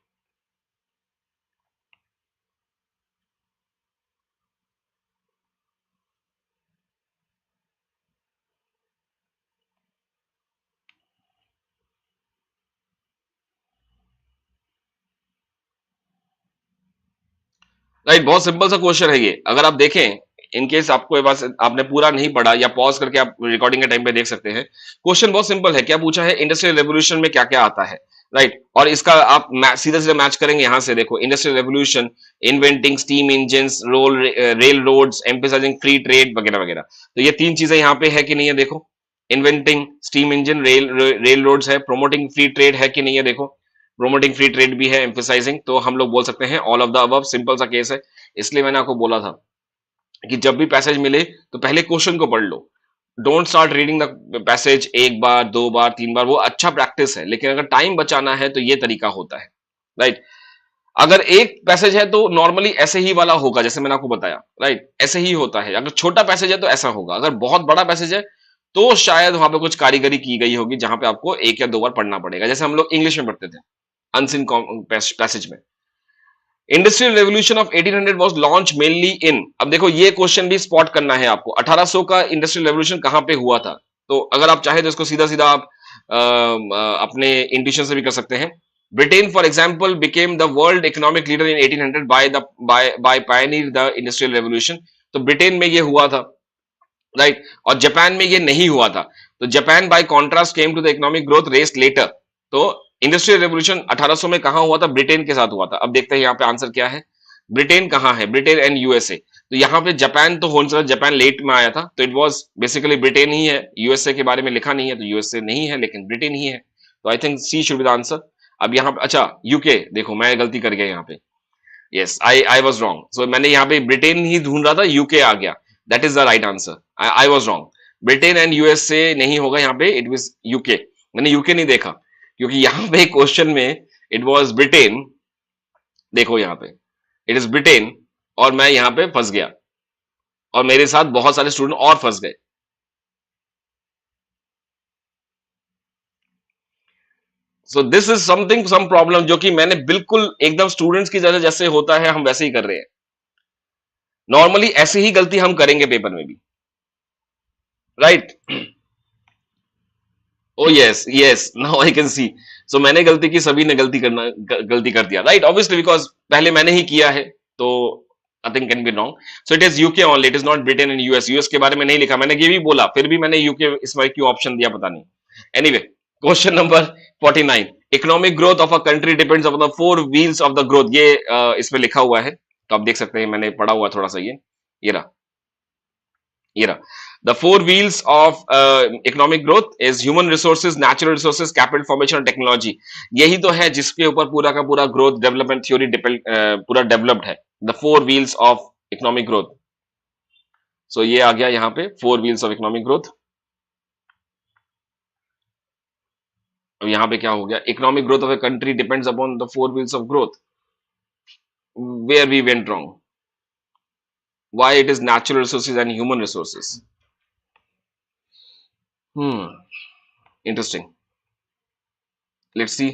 Right, बहुत simple सा question है ये। अगर आप देखें, इन केस आपको ये बात आपने पूरा नहीं पढ़ा, या पॉज करके आप रिकॉर्डिंग के टाइम पे देख सकते हैं। क्वेश्चन बहुत सिंपल है। क्या पूछा है? इंडस्ट्रियल रेवोल्यूशन में क्या क्या आता है। राइट, और इसका आप सीधा सीधा मैच करेंगे यहां से। देखो, industrial revolution, inventing steam engine, railroads, emphasizing free trade, वगैरह वगैरह। तो ये 3 चीजें यहाँ पे है कि नहीं है, देखो। Inventing steam engine, railroads है, प्रोमोटिंग फ्री ट्रेड है कि नहीं है, देखो। प्रोमोटिंग फ्री ट्रेड भी है, एम्फेसाइजिंग। तो हम लोग बोल सकते हैं all of the above. Simple सा केस है। इसलिए मैंने आपको बोला था कि जब भी पैसेज मिले तो पहले क्वेश्चन को पढ़ लो। Don't start reading the passage 1 बार 2 बार 3 बार। वो अच्छा प्रैक्टिस है, लेकिन अगर टाइम बचाना है तो ये तरीका होता है। राइट, अगर एक पैसेज है तो नॉर्मली ऐसे ही वाला होगा जैसे मैंने आपको बताया। राइट, ऐसे ही होता है। अगर छोटा पैसेज है तो ऐसा होगा। अगर बहुत बड़ा पैसेज है तो शायद वहां पे कुछ कारीगरी की गई होगी, जहां पे आपको 1 या 2 बार पढ़ना पड़ेगा, जैसे हम लोग इंग्लिश में पढ़ते थे अनसीन पैसेज में। Industrial revolution of 1800 was launch mainly इन। अब देखो, ये क्वेश्चन भी स्पॉट करना है आपको। 1800 का इंडस्ट्रियल रेवोल्यूशन कहां पे हुआ था। तो अगर आप चाहे तो इसको सीधा सीधा आप अपने इंट्यूशन से भी कर सकते हैं। Britain for example became the world economic leader in 1800 by pioneer the industrial revolution. तो ब्रिटेन में ये हुआ था। राइट, और जापान में ये नहीं हुआ था। तो Japan by contrast came to the economic growth race later. तो इंडस्ट्रियल रेवोल्यूशन 1800 में कहां हुआ था? ब्रिटेन के साथ हुआ था। अब देखते हैं यहाँ पे आंसर क्या है। ब्रिटेन कहां है? Britain and USA. तो यहाँ पे जापान तो हो सकता, जापान लेट में आया था, तो इट वाज बेसिकली ब्रिटेन ही है। यूएसए के बारे में लिखा नहीं है, तो यूएसए नहीं है, लेकिन ब्रिटेन ही है। तो I think C should be the answer. अब यहाँ पे, अच्छा, यूके, देखो मैं गलती कर गया यहाँ पे। Yes, I was wrong. So मैंने यहाँ पे ब्रिटेन ही ढूंढ रहा था, यूके आ गया। That is the right answer. I was wrong. Britain and USA नहीं होगा यहाँ पे, इट वाज यूके। मैंने यूके नहीं देखा, क्योंकि यहाँ पे क्वेश्चन में इट वाज ब्रिटेन। देखो यहाँ पे इट इज ब्रिटेन, और मैं यहाँ पे फंस गया, और मेरे साथ बहुत सारे स्टूडेंट और फंस गए। So this is something, some problem, जो कि मैंने बिल्कुल एकदम स्टूडेंट्स की जैसे जैसे होता है हम वैसे ही कर रहे हैं। नॉर्मली ऐसे ही गलती हम करेंगे पेपर में भी। Right, oh yes yes, now I can see. So मैंने गलती की, सभी ने गलती कर दिया। राइट, ऑब्वियसली, बिकॉज पहले मैंने ही किया है, तो nothing can be wrong. So it is UK only, it is not Britain and US. US के बारे में नहीं लिखा, मैंने ये भी बोला, फिर भी मैंने यूके इसमें क्यों ऑप्शन दिया पता नहीं। Anyway, question number 49। Economic growth of a country depends on the 4 wheels of the growth. ये इसमें लिखा हुआ है, तो आप देख सकते हैं, मैंने पढ़ा हुआ थोड़ा सा। ये रहा, ये रहा। The 4 wheels of economic growth is human resources, natural resources, capital formation और टेक्नोलॉजी। यही तो है जिसके ऊपर पूरा का पूरा ग्रोथ डेवलपमेंट थ्योरी पूरा डेवलप्ड है। The 4 wheels of economic growth। सो ये आ गया यहाँ पे 4 wheels of economic growth। अब यहाँ पे क्या हो गया? Economic growth of a country depends upon the 4 wheels of growth। Where we went wrong? Why it is natural resources and human resources? Interesting. Let's see.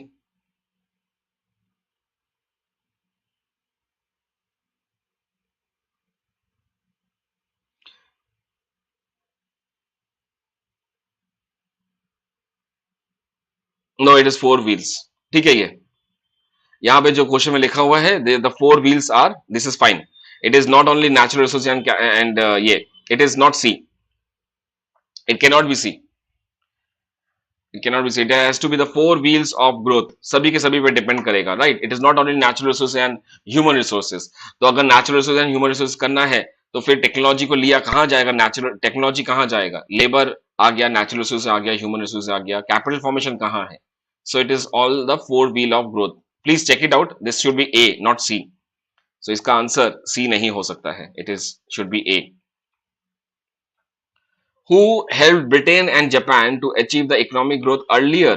No, it is 4 wheels। ठीक है, ये यहाँ पे जो क्वेश्चन में लिखा हुआ है, the 4 wheels are, this is fine. It is not only natural resource and ये, it is not C, it can not be C. It cannot be said. It has to be the four wheels of growth. सभी के सभी पे depend करेगा, right? It is not only natural resource and human resources. तो अगर natural resource and human resource करना है तो फिर टेक्नोलॉजी को लिया कहाँ जाएगा? नेचुरल टेक्नोलॉजी कहाँ जाएगा? लेबर आ गया, नेचुरल रिसोर्स आ गया, ह्यूमन रिसोर्स आ गया, कैपिटल फॉर्मेशन कहाँ है? So it is all the four wheel of growth. Please check it out. This should be A, not C. So इसका आंसर सी नहीं हो सकता है. It is should be A. Who helped Britain and Japan to achieve the economic growth earlier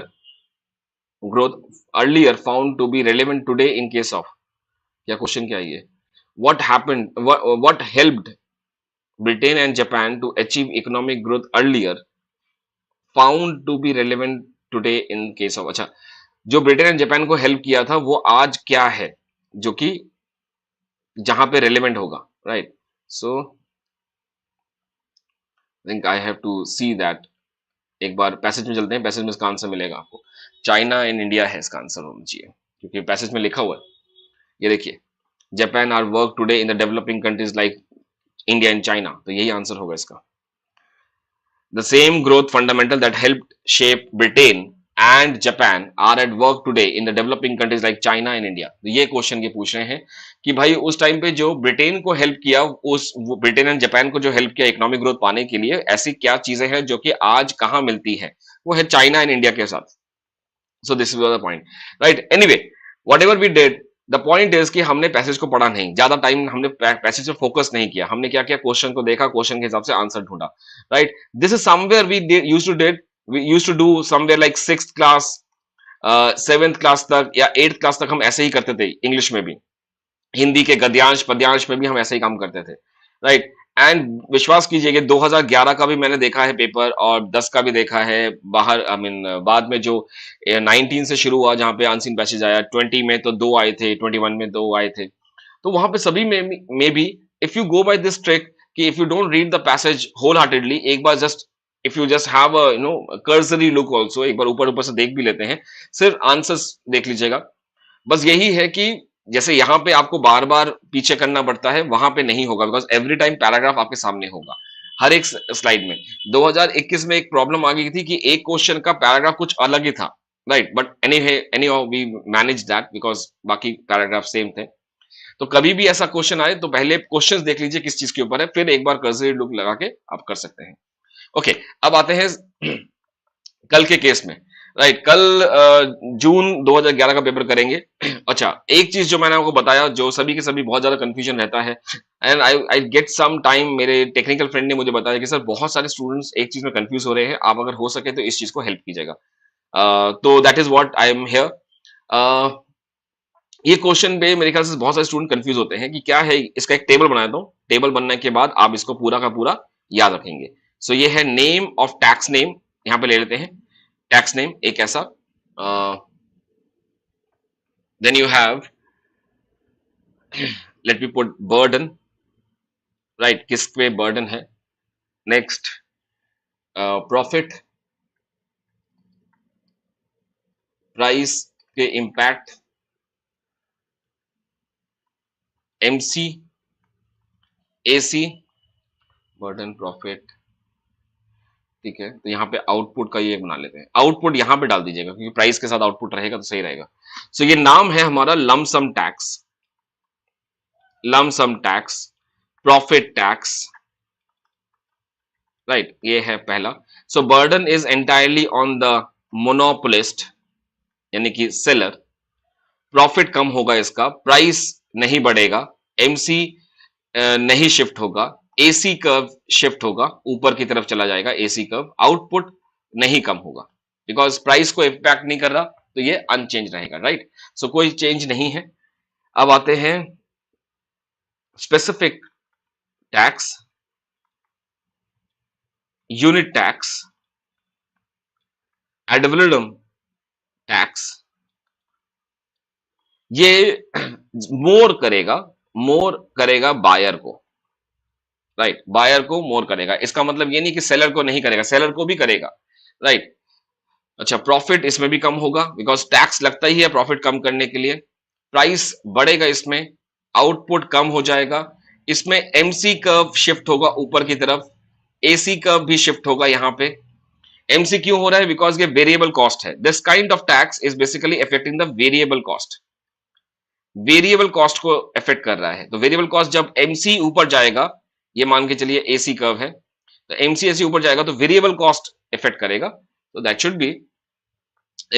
found to be relevant today in case of? क्या question क्या है ये? What helped Britain and Japan to achieve economic growth earlier found to be relevant today in case of? अच्छा, जो Britain and Japan को help किया था वो आज क्या है जो कि जहां पे रेलेवेंट होगा, right? So think I have to see that. एक बार पैसेज में चलते हैं. पैसेज में इसका आंसर मिलेगा आपको. चाइना एंड इंडिया है इसका आंसर होना चाहिए, क्योंकि पैसेज में लिखा हुआ है. ये देखिए, Japan are work today in the developing countries like India and China. तो यही आंसर होगा इसका. The same growth fundamental that helped shape Britain and Japan are at work today in the developing countries like China and India. तो ये question ये पूछ रहे हैं कि भाई उस टाइम पे जो ब्रिटेन को हेल्प किया, उस ब्रिटेन एंड जापान को जो हेल्प किया इकोनॉमिक ग्रोथ पाने के लिए, ऐसी क्या चीजें हैं जो कि आज कहां मिलती है? वो है चाइना एंड इंडिया के साथ. So this is the point, right? Anyway, whatever we did, the point is कि हमने पैसेज को पढ़ा नहीं, ज्यादा टाइम हमने पैसेज पे फोकस नहीं किया. हमने क्या किया? क्वेश्चन को देखा, क्वेश्चन के हिसाब से आंसर ढूंढा, right? This is somewhere we used to do somewhere like 6th class, 7th class तक या 8th क्लास तक हम ऐसे ही करते थे. इंग्लिश में भी, हिंदी के गद्यांश पद्यांश में भी हम ऐसे ही काम करते थे, राइट? एंड विश्वास कीजिएगा 2011 का भी मैंने देखा है पेपर, और 10 का भी देखा है बाहर. आई मीन बाद में जो 19 से शुरू हुआ, जहां पे अनसीन पैसेज आया, 20 में तो 2 आए थे, 21 में 2 आए थे. तो वहां पे सभी में भी if you go by this trick कि if you don't read the passage wholeheartedly, एक बार just if you just have a cursory look also, एक बार ऊपर ऊपर से देख भी लेते हैं, सिर्फ आंसर्स देख लीजिएगा. बस यही है कि जैसे यहां पे आपको बार बार पीछे करना पड़ता है, वहां पे नहीं होगा, बिकॉज एवरी टाइम पैराग्राफ आपके सामने होगा हर एक स्लाइड में. 2021 में एक प्रॉब्लम आ गई थी कि एक क्वेश्चन का पैराग्राफ कुछ अलग ही था, right? But anyhow we manage that because बाकी पैराग्राफ सेम थे. तो कभी भी ऐसा क्वेश्चन आए तो पहले क्वेश्चन देख लीजिए किस चीज के ऊपर है, फिर एक बार कर्सरी लुक लगा के आप कर सकते हैं. ओके, अब आते हैं कल के केस में, राइट? कल जून 2011 का पेपर करेंगे. अच्छा, एक चीज जो मैंने आपको बताया, जो सभी के सभी बहुत ज्यादा कंफ्यूजन रहता है, and I get some time, मेरे टेक्निकल फ्रेंड ने मुझे बताया कि सर बहुत सारे स्टूडेंट्स एक चीज में कंफ्यूज हो रहे हैं, आप अगर हो सके तो इस चीज को हेल्प कीजिएगा. तो that is what I am here. ये क्वेश्चन पे मेरे ख्याल से बहुत सारे स्टूडेंट कंफ्यूज होते हैं कि क्या है. इसका एक टेबल बनाया दो. टेबल बनने के बाद आप इसको पूरा का पूरा याद रखेंगे. सो ये है नेम ऑफ टैक्स नेम, यहां पे ले लेते हैं टैक्स नेम एक ऐसा. Then you have, let me put burden, right? किस पे बर्डन है. नेक्स्ट प्रॉफिट, प्राइस के impact, MC, AC, burden, profit, ठीक है? तो यहाँ पे आउटपुट का ये बना लेते हैं. आउटपुट यहाँ पे डाल दीजिएगा, क्योंकि प्राइस के साथ आउटपुट रहेगा तो सही रहेगा. सो ये नाम है हमारा lump sum tax, lump sum tax, profit tax, right? ये है पहला. So burden is entirely on the monopolist, यानी कि सेलर. प्रॉफिट कम होगा इसका, प्राइस नहीं बढ़ेगा, एमसी नहीं शिफ्ट होगा, एसी कर्व शिफ्ट होगा, ऊपर की तरफ चला जाएगा एसी कर्व. आउटपुट नहीं कम होगा, बिकॉज प्राइस को इंपैक्ट नहीं कर रहा, तो ये अनचेंज रहेगा, राइट? सो कोई चेंज नहीं है. अब आते हैं specific tax, unit tax, ad valorem tax. ये मोर करेगा बायर को, राइट? बायर को मोर करेगा. इसका मतलब ये नहीं कि सेलर को नहीं करेगा, सेलर को भी करेगा, राइट? अच्छा, प्रॉफिट इसमें भी कम होगा, बिकॉज टैक्स लगता ही है प्रॉफिट कम करने के लिए. प्राइस बढ़ेगा इसमें, आउटपुट कम हो जाएगा. इसमें एमसी कर्व शिफ्ट होगा ऊपर की तरफ, एसी कर्व भी शिफ्ट होगा यहाँ पे. MC क्यों हो रहा है? बिकॉज ये वेरिएबल कॉस्ट है. This kind of tax is basically affecting the variable cost. Variable cost को अफेक्ट कर रहा है. तो वेरिएबल कॉस्ट जब MC ऊपर जाएगा, ये मान के चलिए AC कर्व है, तो MC ऐसे ऊपर जाएगा तो वेरिएबल कॉस्ट इफेक्ट करेगा. तो that should be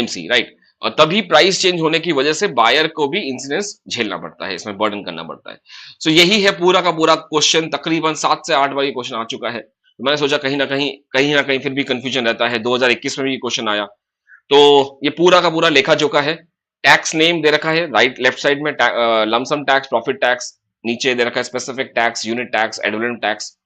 MC, right. और तभी प्राइस चेंज होने की वजह से बायर को भी इंसिडेंस झेलना पड़ता है, इसमें बर्डन करना पड़ता है. सो यही है पूरा का पूरा क्वेश्चन. तकरीबन 7 से 8 बार ये क्वेश्चन आ चुका है. तो मैंने सोचा कहीं ना कहीं फिर भी कंफ्यूजन रहता है. 2021 में भी क्वेश्चन आया. तो ये पूरा का पूरा लेखा जोखा है. टैक्स नेम दे रखा है राइट लेफ्ट साइड में, लमसम टैक्स, प्रॉफिट टैक्स. नीचे दे रखा है specific tax, unit tax, ad valorem tax.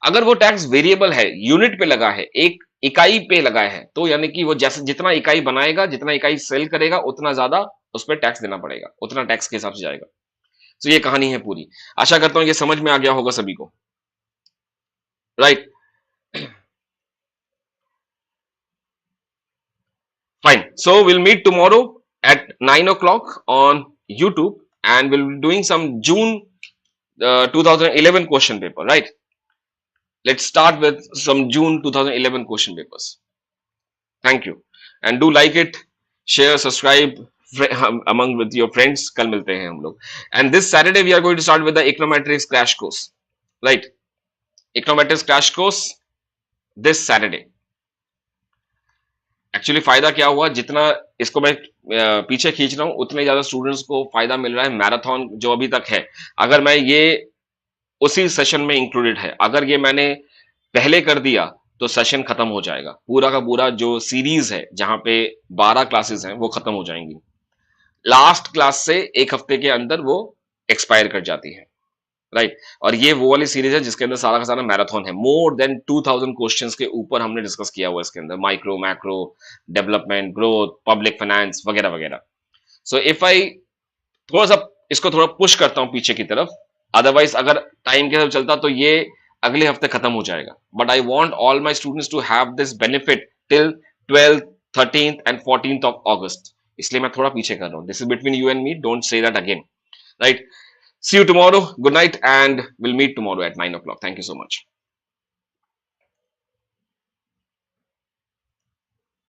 अगर वो टैक्स वेरिएबल है, यूनिट पे लगा है, एक इकाई पे लगा है, तो यानी कि वो जैसे जितना इकाई बनाएगा, जितना इकाई सेल करेगा, उतना ज्यादा उस पर टैक्स देना पड़ेगा, उतना टैक्स के हिसाब से जाएगा. तो ये कहानी है पूरी. आशा करता हूं ये समझ में आ गया होगा सभी को, right. Fine. So we'll meet tomorrow at 9 o'clock on YouTube, and we'll be doing some June 2011 question paper, right? Let's start with some June 2011 question papers. Thank you. And do like it, share, subscribe among with your friends. कल मिलते हैं हम लोग. And this Saturday we are going to start with the econometrics crash course, right? Econometrics crash course this Saturday. Actually फायदा क्या हुआ, जितना इसको मैं पीछे खींच रहा हूं उतने ज्यादा स्टूडेंट्स को फायदा मिल रहा है. मैराथन जो अभी तक है, अगर मैं ये उसी सेशन में इंक्लूडेड है, अगर ये मैंने पहले कर दिया तो सेशन खत्म हो जाएगा. पूरा का पूरा जो सीरीज है जहां पे 12 क्लासेस हैं वो खत्म हो जाएंगी. लास्ट क्लास से एक हफ्ते के अंदर वो एक्सपायर कर जाती है, राइट. और ये वो वाली सीरीज है जिसके अंदर सारा का सारा मैराथन है. मोर देन 2000 क्वेश्चंस के ऊपर हमने डिस्कस किया हुआ इसके अंदर. Micro, macro, development, growth, public finance वगैरह वगैरह. सो इफ आई थोड़ा सा इसको थोड़ा पुश करता हूं पीछे की तरफ, अदरवाइज अगर टाइम के साथ चलता तो ये अगले हफ्ते खत्म हो जाएगा. But I want all my students to have this benefit till 12th, 13th and 14th of August. इसलिए मैं थोड़ा पीछे कर रहा हूं. This is between you and me, don't say that again, right. See you tomorrow. Good night, and we'll meet tomorrow at 9 o'clock. Thank you so much.